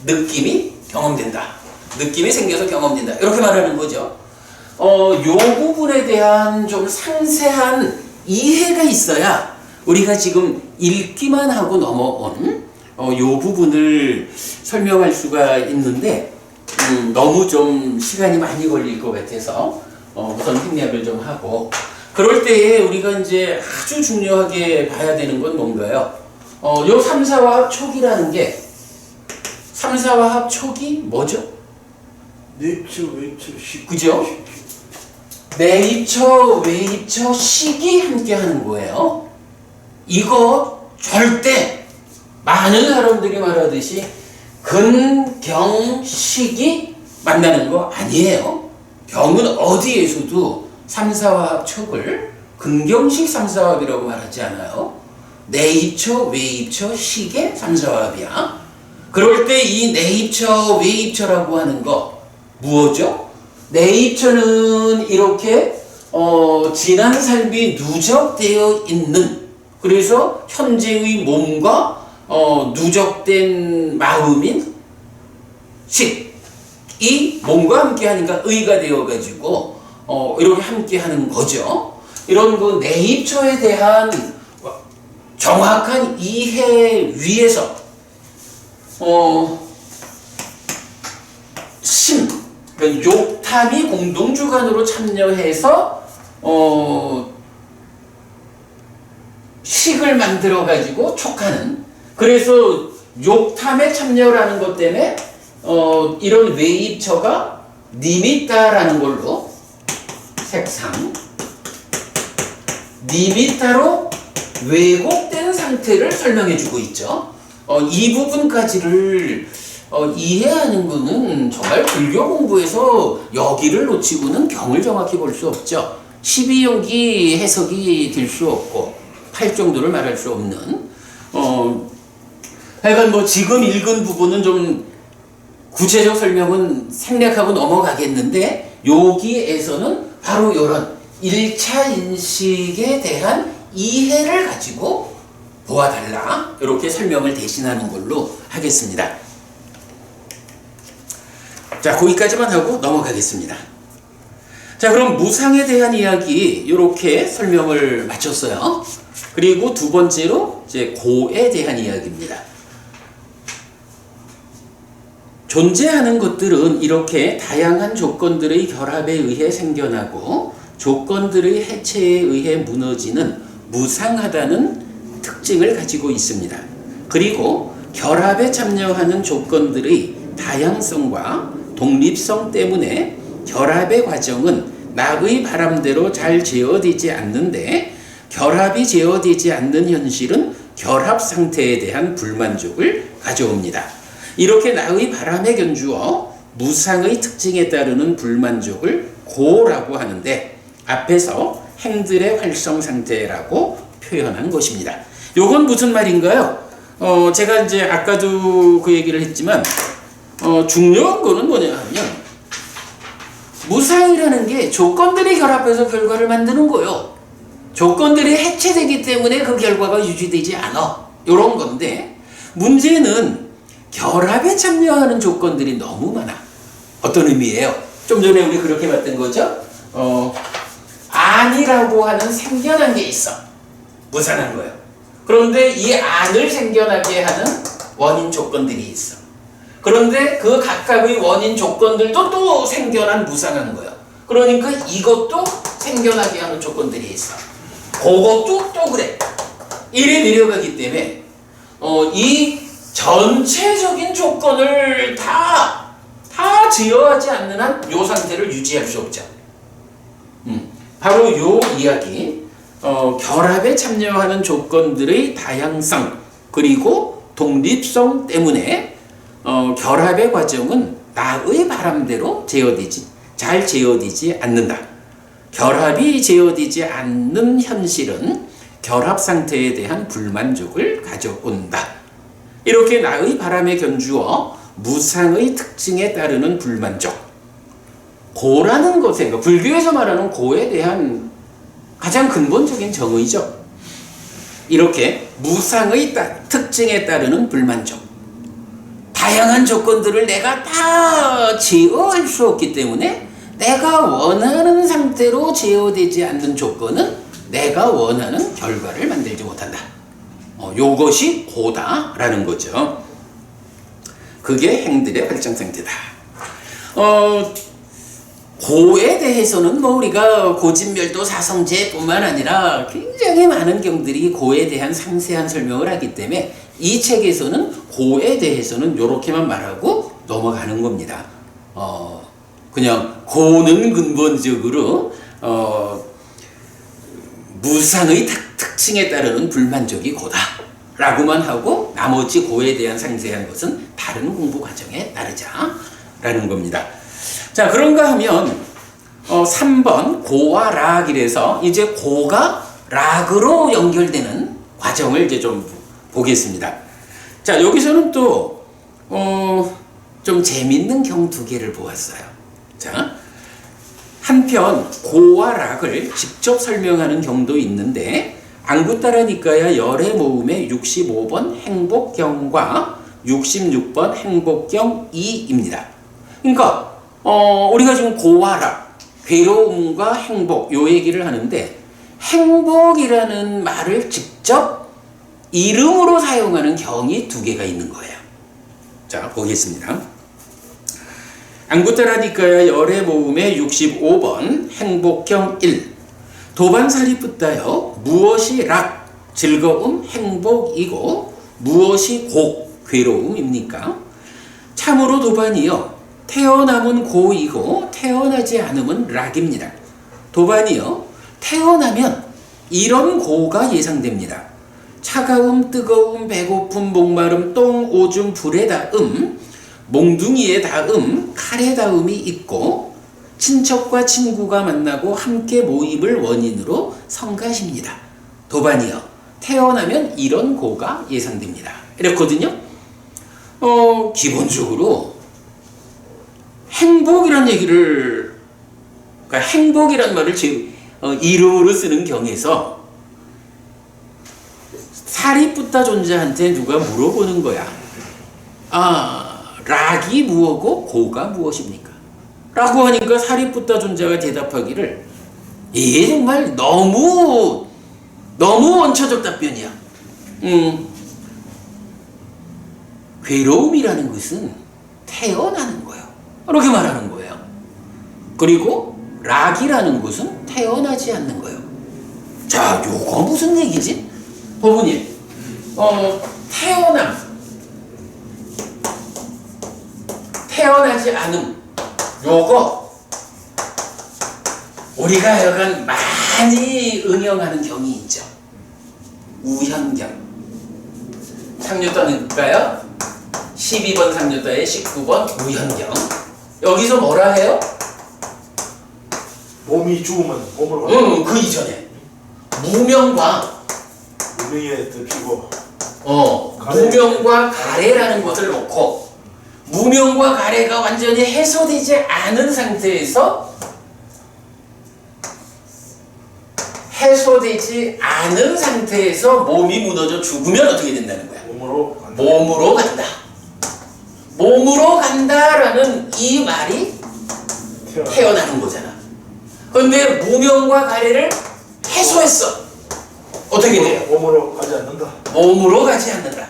느낌이 경험된다. 느낌이 생겨서 경험된다. 이렇게 말하는 거죠. 요 부분에 대한 좀 상세한 이해가 있어야 우리가 지금 읽기만 하고 넘어온 요 부분을 설명할 수가 있는데, 너무 좀 시간이 많이 걸릴 것 같아서 우선 생략을 좀 하고, 그럴 때에 우리가 이제 아주 중요하게 봐야 되는 건 뭔가요? 요 3사화합 촉이라는 게, 3사화합 촉이 뭐죠?
내입처, 외입처, 식.
그죠? 내입처, 외입처, 식이 함께 하는 거예요. 이거 절대 많은 사람들이 말하듯이 근경식이 만나는 거 아니에요. 경은 어디에서도 3사화합 촉을 근경식 3사화합이라고 말하지 않아요. 내입처, 외입처, 식의 3사화합이야. 그럴 때 이 내입처, 외입처라고 하는 거 무엇이죠? 내입처는 이렇게 지난 삶이 누적되어 있는, 그래서 현재의 몸과 누적된 마음인 식이 몸과 함께 하니까 의가 되어가지고 이렇게 함께 하는 거죠. 이런 그 내입처에 대한 정확한 이해 위에서 그러니까 욕탐이 공동주관으로 참여해서 식을 만들어 가지고 촉하는, 그래서 욕탐에 참여라는 것 때문에 이런 외입처가 니미타라는 걸로 색상 니미타로 왜곡된 상태를 설명해 주고 있죠. 이 부분까지를 이해하는 것은 정말 불교 공부에서 여기를 놓치고는 경을 정확히 볼 수 없죠. 12용기 해석이 될 수 없고 8정도를 말할 수 없는, 하여간 뭐 지금 읽은 부분은 좀 구체적 설명은 생략하고 넘어가겠는데, 여기에서는 바로 이런 1차 인식에 대한 이해를 가지고 보아달라, 이렇게 설명을 대신하는 걸로 하겠습니다. 자, 거기까지만 하고 넘어가겠습니다. 자, 그럼 무상에 대한 이야기 이렇게 설명을 마쳤어요. 그리고 두 번째로 이제 고에 대한 이야기입니다. 존재하는 것들은 이렇게 다양한 조건들의 결합에 의해 생겨나고 조건들의 해체에 의해 무너지는 무상하다는 특징을 가지고 있습니다. 그리고 결합에 참여하는 조건들의 다양성과 독립성 때문에 결합의 과정은 나의 바람대로 잘 제어되지 않는데, 결합이 제어되지 않는 현실은 결합 상태에 대한 불만족을 가져옵니다. 이렇게 나의 바람에 견주어 무상의 특징에 따르는 불만족을 고라고 하는데, 앞에서 행들의 활성 상태라고 표현한 것입니다. 요건 무슨 말인가요? 제가 이제 아까도 그 얘기를 했지만 중요한 거는 뭐냐 하면 무상이라는 게 조건들이 결합해서 결과를 만드는 거예요. 조건들이 해체되기 때문에 그 결과가 유지되지 않아. 요런 건데 문제는 결합에 참여하는 조건들이 너무 많아. 어떤 의미예요? 좀 전에 우리 그렇게 봤던 거죠? 안이라고 하는 생겨난 게 있어. 무상한 거예요. 그런데 이 안을 생겨나게 하는 원인 조건들이 있어. 그런데 그 각각의 원인 조건들도 또 생겨난 무상한 거예요. 그러니까 이것도 생겨나게 하는 조건들이 있어. 그것도 또 그래. 이래 내려가기 때문에 이 전체적인 조건을 다 제어하지 않는 한 요 상태를 유지할 수 없죠. 바로 요 이야기, 결합에 참여하는 조건들의 다양성 그리고 독립성 때문에 결합의 과정은 나의 바람대로 잘 제어되지 않는다. 결합이 제어되지 않는 현실은 결합 상태에 대한 불만족을 가져온다. 이렇게 나의 바람에 견주어 무상의 특징에 따르는 불만족. 고라는 것에, 그러니까 불교에서 말하는 고에 대한 가장 근본적인 정의죠. 이렇게 무상의 특징에 따르는 불만족. 다양한 조건들을 내가 다 제어할 수 없기 때문에 내가 원하는 상태로 제어되지 않는 조건은 내가 원하는 결과를 만들지 못한다. 요것이 고다라는 거죠. 그게 행들의 발전 상태다. 고에 대해서는 우리가 고진멸도 사성제뿐만 아니라 굉장히 많은 경들이 고에 대한 상세한 설명을 하기 때문에 이 책에서는 고에 대해서는 이렇게만 말하고 넘어가는 겁니다. 그냥 고는 근본적으로 무상의 특징에 따르는 불만족이 고다 라고만 하고 나머지 고에 대한 상세한 것은 다른 공부 과정에 따르자 라는 겁니다. 자, 그런가 하면 3번 고와 락이래서 이제 고가 락으로 연결되는 과정을 이제 좀 보겠습니다. 자, 여기서는 또 좀 재밌는 경 두 개를 보았어요. 자, 한편 고와 락을 직접 설명하는 경도 있는데 앙구따라 니까야 열의 모음의 65번 행복경과 66번 행복경 2입니다. 그러니까 우리가 지금 고와 락, 괴로움과 행복 요 얘기를 하는데 행복이라는 말을 직접 이름으로 사용하는 경이 두 개가 있는 거예요. 자, 보겠습니다. 앙구따라 니까야 열의 모음의 65번 행복경 1. 도반사리붓다여 무엇이 락, 즐거움, 행복이고 무엇이 곡, 괴로움입니까? 참으로 도반이여 태어남은 고이고 태어나지 않음은 락입니다. 도반이여 태어나면 이런 고가 예상됩니다. 차가움, 뜨거움, 배고픔, 목마름, 똥, 오줌, 불의 닿음, 몽둥이의 닿음, 칼의 닿음이 있고 친척과 친구가 만나고 함께 모임을 원인으로 성가십니다. 도반이여 태어나면 이런 고가 예상됩니다. 이랬거든요. 기본적으로 행복이란 얘기를, 그러니까 행복이란 말을 이름으로 쓰는 경에서 사리붓다 존자한테 누가 물어보는 거야. 락이 무엇고 고가 무엇입니까? 라고 하니까 사리붓다 존자가 대답하기를 이게 정말 너무 원초적 답변이야. 괴로움이라는 것은 태어나는 거예요. 이렇게 말하는 거예요. 그리고 락이라는 것은 태어나지 않는 거예요. 자, 요거 무슨 얘기지? 보부님, 태어나지 않음, 요거 우리가 약간 많이 응용하는 경이 있죠. 우현경. 상류단일까요? 12번 상류단에 19번 우현경. 여기서 뭐라 해요?
몸이 죽으면 몸을
그 이전에 무명과
무명에 덮이고
무명과 가래라는 것을 놓고 무명과 가래가 완전히 해소되지 않은 상태에서 몸이 무너져 죽으면 어떻게 된다는 거야? 몸으로 간다. 몸으로 간다라는 이 말이 태어나는 거잖아. 그런데 무명과 가래를 해소했어. 어떻게 돼요?
몸으로 가지 않는다.
몸으로 가지 않는다.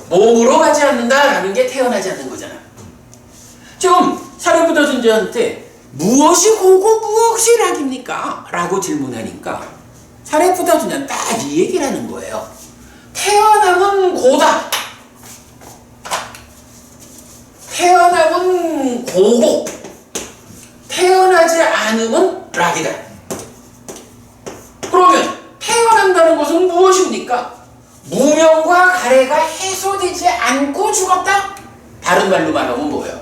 몸으로 가지 않는다라는 게 태어나지 않는 거잖아. 지금 사례부터 존재한테 무엇이 고고 무엇이 락입니까? 라고 질문하니까 사례부터 존재는 딱 이 얘기를 하는 거예요. 태어남은 고다. 태어남은 고고. 태어나지 않음은 락이다. 그러면 태어난다는 것은 무엇입니까? 무명과 가래가 해소되지 않고 죽었다? 다른 말로 말하면 뭐예요?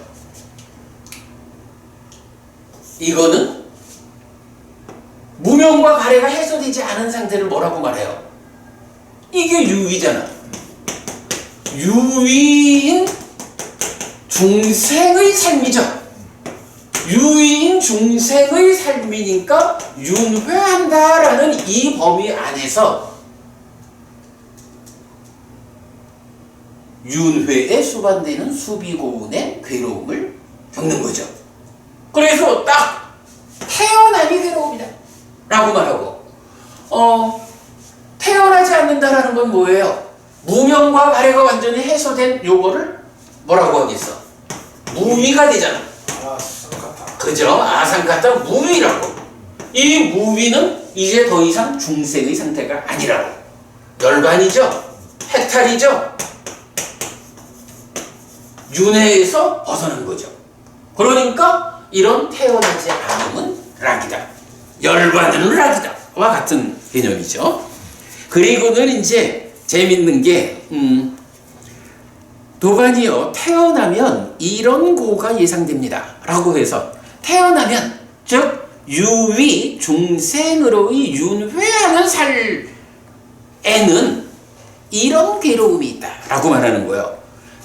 이거는 무명과 가래가 해소되지 않은 상태를 뭐라고 말해요? 이게 유위잖아. 유위인 중생의 삶이죠. 유위인 중생의 삶이니까 윤회한다라는 이 범위 안에서 윤회에 수반되는 수비고운의 괴로움을 겪는 거죠. 그래서 딱 태어남이 괴로움이다 라고 말하고 태어나지 않는다라는 건 뭐예요? 무명과 가래가 완전히 해소된 요거를 뭐라고 하겠어? 무위가 되잖아. 그죠? 아상카타 무위라고. 이 무위는 이제 더 이상 중생의 상태가 아니라고. 열반이죠? 해탈이죠? 윤회에서 벗어난 거죠. 그러니까 이런 태어나지 않음은 락이다. 열반은 락이다. 와 같은 개념이죠. 그리고는 이제 재밌는 게 도반이요. 태어나면 이런 고가 예상됩니다. 라고 해서 태어나면 즉 유위 중생으로의 윤회하는 살에는 이런 괴로움이 있다. 라고 말하는 거예요.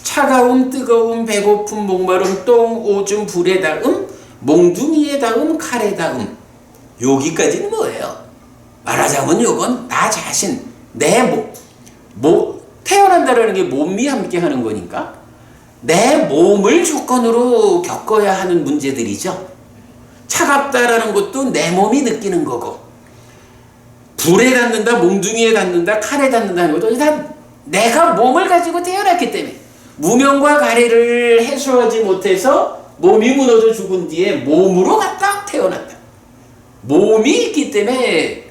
차가움, 뜨거움, 배고픔, 목마름, 똥, 오줌, 불에 닿음, 몽둥이에 닿음, 칼에 닿음. 여기까지는 뭐예요? 말하자면 요건 나 자신, 내 태어난다라는 게 몸이 함께 하는 거니까 내 몸을 조건으로 겪어야 하는 문제들이죠. 차갑다라는 것도 내 몸이 느끼는 거고 불에 닿는다, 몽둥이에 닿는다, 칼에 닿는다는 것도 다 내가 몸을 가지고 태어났기 때문에 무명과 가래를 해소하지 못해서 몸이 무너져 죽은 뒤에 몸으로 갔다 태어났다. 몸이 있기 때문에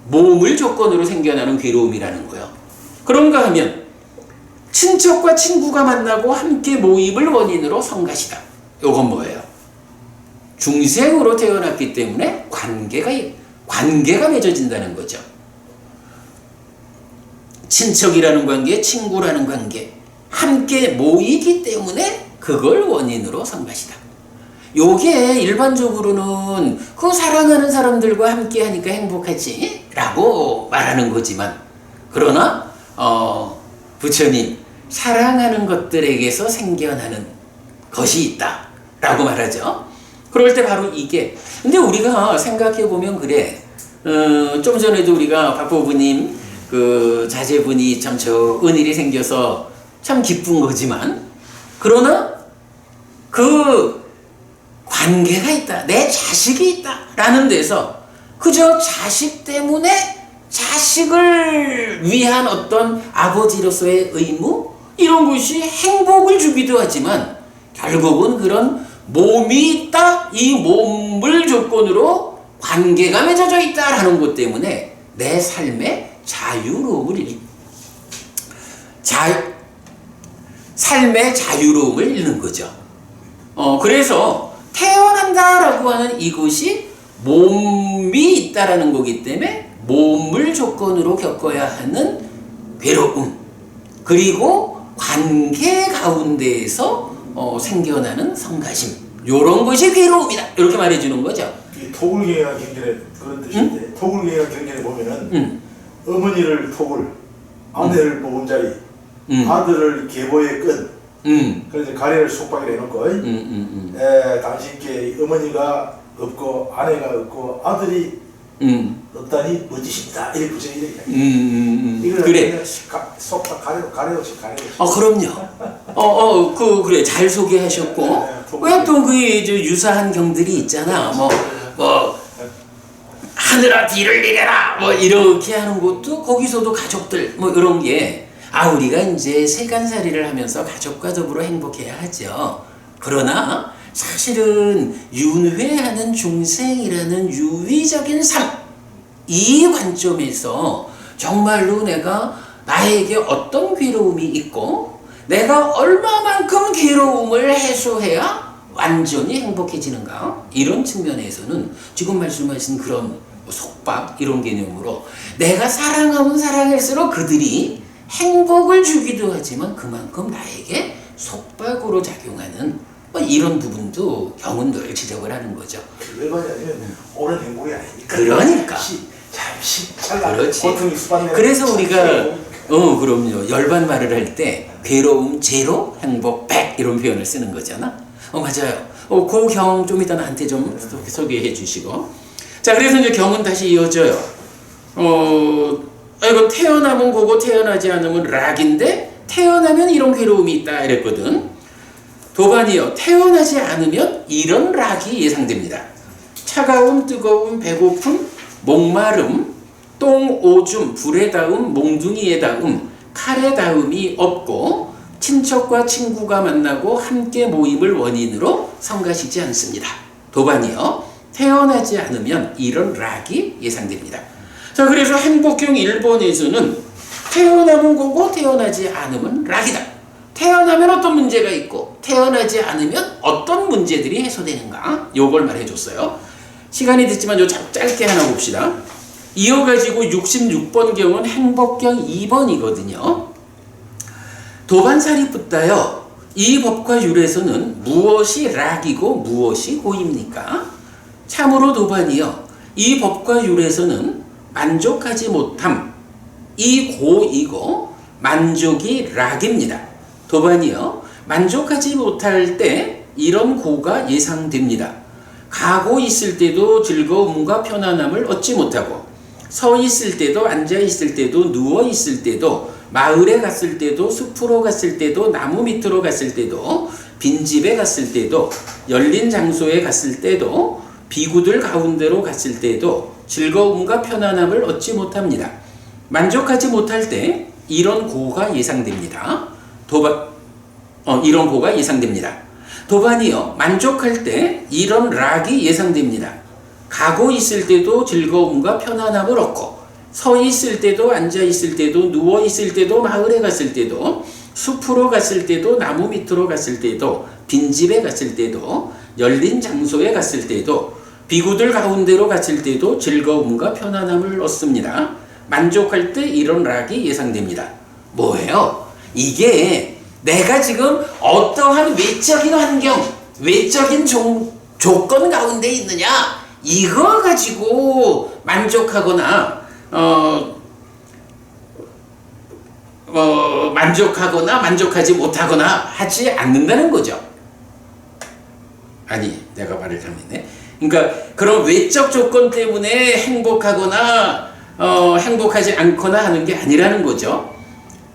몸을 조건으로 생겨나는 괴로움이라는 거예요. 그런가 하면 친척과 친구가 만나고 함께 모임을 원인으로 성가시다. 요건 뭐예요? 중생으로 태어났기 때문에 관계가 맺어진다는 거죠. 친척이라는 관계, 친구라는 관계 함께 모이기 때문에 그걸 원인으로 성가시다. 요게 일반적으로는 그 사랑하는 사람들과 함께 하니까 행복하지 라고 말하는 거지만 그러나 부처님 사랑하는 것들에게서 생겨나는 것이 있다 라고 말하죠. 그럴 때 바로 이게 근데 우리가 생각해보면 그래 좀 전에도 우리가 박보부님 그 자제분이 참 저 은일이 생겨서 참 기쁜 거지만 그러나 그 관계가 있다. 내 자식이 있다. 라는 데서 그저 자식 때문에 자식을 위한 어떤 아버지로서의 의무? 이런 것이 행복을 주기도 하지만 결국은 그런 몸이 있다. 이 몸을 조건으로 관계가 맺어져 있다라는 것 때문에 내 삶의 삶의 자유로움을 잃는 거죠. 그래서 태어난다라고 하는 이것이 몸이 있다라는 거기 때문에 몸을 조건으로 겪어야 하는 괴로움 그리고 관계 가운데에서 생겨나는 성가심 요런 것이 괴로움이다 이렇게 말해주는 거죠.
이 토굴경이라는 경전에 그런 뜻인데 토굴경이라는 경전에 보면은 어머니를 토굴, 아내를 보금자리, 아들을 계보의 끈. 그래서 가래를 속박이라 해놓고 당신께 어머니가 없고 아내가 없고 아들이 없다니 멋지십니다. 이렇게 부정이 되겠다. 이걸
그래.
속박 가래로 가래로.
그럼요. 그래 잘 소개하셨고 왜 또 그 유사한 경들이 있잖아. 뭐 하늘아 비를 내려라 뭐 이렇게 하는 것도 거기서도 가족들 뭐 이런 게 우리가 이제 세간살이를 하면서 가족과 더불어 행복해야 하죠. 그러나 사실은 윤회하는 중생이라는 유의적인 삶, 이 관점에서 정말로 내가 나에게 어떤 괴로움이 있고 내가 얼마만큼 괴로움을 해소해야 완전히 행복해지는가, 이런 측면에서는 지금 말씀하신 그런 속박 이런 개념으로 내가 사랑하면 사랑할수록 그들이 행복을 주기도 하지만 그만큼 나에게 속박으로 작용하는 이런 부분도 경은 늘 지적을 하는 거죠.
열반이 아니면 오랜 행복이 아니니까.
그러니까.
잠시 찰나.
그렇지.
고통이 수반되는.
그래서 우리가 그럼요. 열반 말을 할 때 괴로움 제로, 행복 100 이런 표현을 쓰는 거잖아. 맞아요. 그 경 좀 이따 나한테 좀 소개해 주시고. 자, 그래서 이제 경은 다시 이어져요. 이거 태어나면 고고 태어나지 않으면 락인데 태어나면 이런 괴로움이 있다 이랬거든. 도반이요. 태어나지 않으면 이런 락이 예상됩니다. 차가움, 뜨거움, 배고픔, 목마름, 똥, 오줌, 불에 닿음, 몽둥이에 닿음, 칼에 닿음이 없고 친척과 친구가 만나고 함께 모임을 원인으로 성가시지 않습니다. 도반이요. 태어나지 않으면 이런 락이 예상됩니다. 자, 그래서 행복경 1번에서는 태어나면 고고 태어나지 않으면 락이다. 태어나면 어떤 문제가 있고 태어나지 않으면 어떤 문제들이 해소되는가, 요걸 말해줬어요. 시간이 됐지만 요 짧게 하나 봅시다. 이어가지고 66번 경은 행복경 2번이거든요. 도반사리붓다요. 이 법과 율에서는 무엇이 락이고 무엇이 고입니까? 참으로 도반이요. 이 법과 율에서는 만족하지 못함, 이 고이고 만족이 락입니다. 도반이요. 만족하지 못할 때 이런 고가 예상됩니다. 가고 있을 때도 즐거움과 편안함을 얻지 못하고 서 있을 때도 앉아 있을 때도 누워 있을 때도 마을에 갔을 때도 숲으로 갔을 때도 나무 밑으로 갔을 때도 빈집에 갔을 때도 열린 장소에 갔을 때도 비구들 가운데로 갔을 때도 즐거움과 편안함을 얻지 못합니다. 만족하지 못할 때 이런 고가 예상됩니다. 이런 고가 예상됩니다. 도반이요. 만족할 때 이런 락이 예상됩니다. 가고 있을 때도 즐거움과 편안함을 얻고 서 있을 때도 앉아 있을 때도 누워 있을 때도 마을에 갔을 때도 숲으로 갔을 때도 나무 밑으로 갔을 때도 빈집에 갔을 때도 열린 장소에 갔을 때도 비구들 가운데로 갔을 때도 즐거움과 편안함을 얻습니다. 만족할 때 이런 락이 예상됩니다. 뭐예요? 이게 내가 지금 어떠한 외적인 환경, 외적인 조건 가운데 있느냐, 이거 가지고 만족하거나 만족하거나 만족하지 못하거나 하지 않는다는 거죠. 아니, 내가 말을 잘못했네. 그러니까 그런 외적 조건 때문에 행복하거나 행복하지 않거나 하는 게 아니라는 거죠.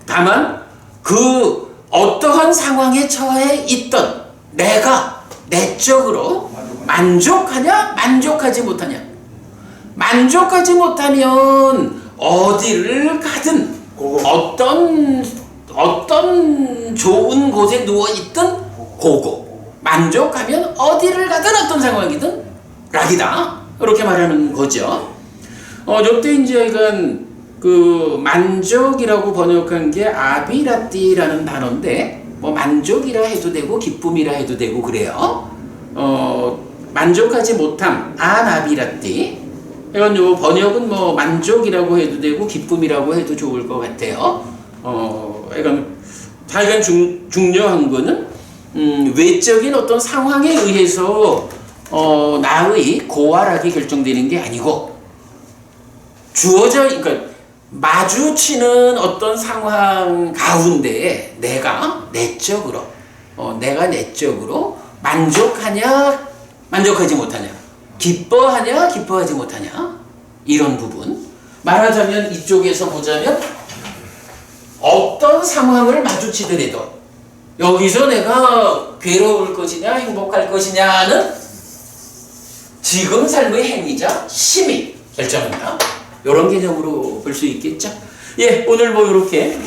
다만 그 어떠한 상황에 처해 있던 내가 내적으로 만족하냐 만족하지 못하냐. 만족하지 못하면 어디를 가든 어떤 좋은 곳에 누워있든 고고, 만족하면 어디를 가든 어떤 상황이든 락이다, 이렇게 말하는 거죠. 요때 이제 이건 그 만족이라고 번역한 게 아비라띠라는 단어인데 뭐 만족이라 해도 되고 기쁨이라 해도 되고 그래요. 만족하지 못함 아나비라띠. 이건 요 번역은 뭐 만족이라고 해도 되고 기쁨이라고 해도 좋을 것 같아요. 이건 중요한 거는 외적인 어떤 상황에 의해서 나의 고활락이 결정되는 게 아니고 그러니까 마주치는 어떤 상황 가운데에 내가 내적으로 만족하냐 만족하지 못하냐, 기뻐하냐 기뻐하지 못하냐, 이런 부분. 말하자면 이쪽에서 보자면 어떤 상황을 마주치더라도 여기서 내가 괴로울 것이냐 행복할 것이냐는 지금 삶의 행위자 심이 결정한다. 이런 개념으로 볼 수 있겠죠. 예, 오늘 뭐 이렇게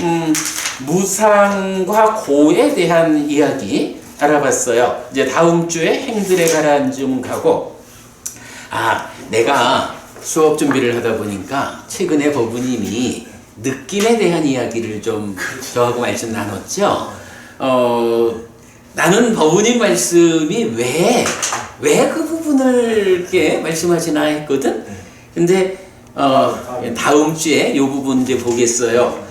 무상과 고에 대한 이야기 알아봤어요. 이제 다음 주에 행들에 가라앉음 가고, 내가 수업 준비를 하다 보니까 최근에 버부님이 느낌에 대한 이야기를 좀 저하고 말씀 나눴죠. 나는 버부님 말씀이 왜 그 부분을 이렇게 말씀하시나 했거든. 근데 다음 주에 이 부분 이제 보겠어요.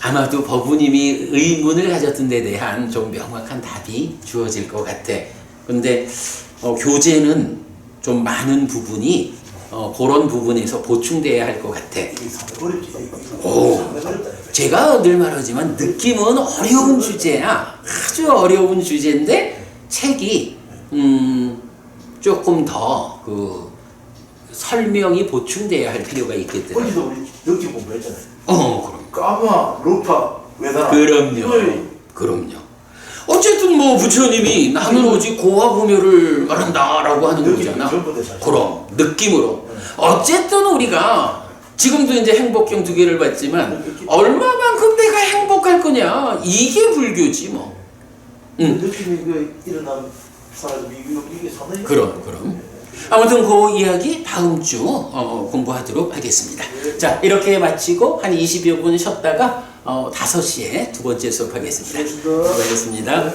아마도 버부님이 의문을 가졌던 데 대한 좀 명확한 답이 주어질 것 같아. 근데 교재는 좀 많은 부분이 그런 부분에서 보충돼야 할 것 같아. 제가 늘 말하지만 느낌은 어려운 주제야. 아주 어려운 주제인데 책이 조금 더 설명이 보충돼야 할 필요가 있겠더라고요.
어제도 우리 느낌 공부했잖아요.
그럼.
까마, 루파, 외다나.
그럼요. 어쨌든 뭐 부처님이 나는 오직 고와 고묘를 말한다라고 하는 거잖아. 그럼 느낌으로. 어쨌든 우리가 지금도 이제 행복경 2개를 봤지만 얼마만큼 내가 행복할 거냐, 이게 불교지 뭐.
느낌이 일어난 사람 이게 상당히.
그럼. 아무튼 그 이야기 다음 주 공부하도록 하겠습니다. 자, 이렇게 마치고 한 20여 분 쉬었다가 5시에 두 번째 수업하겠습니다. 수고하셨습니다.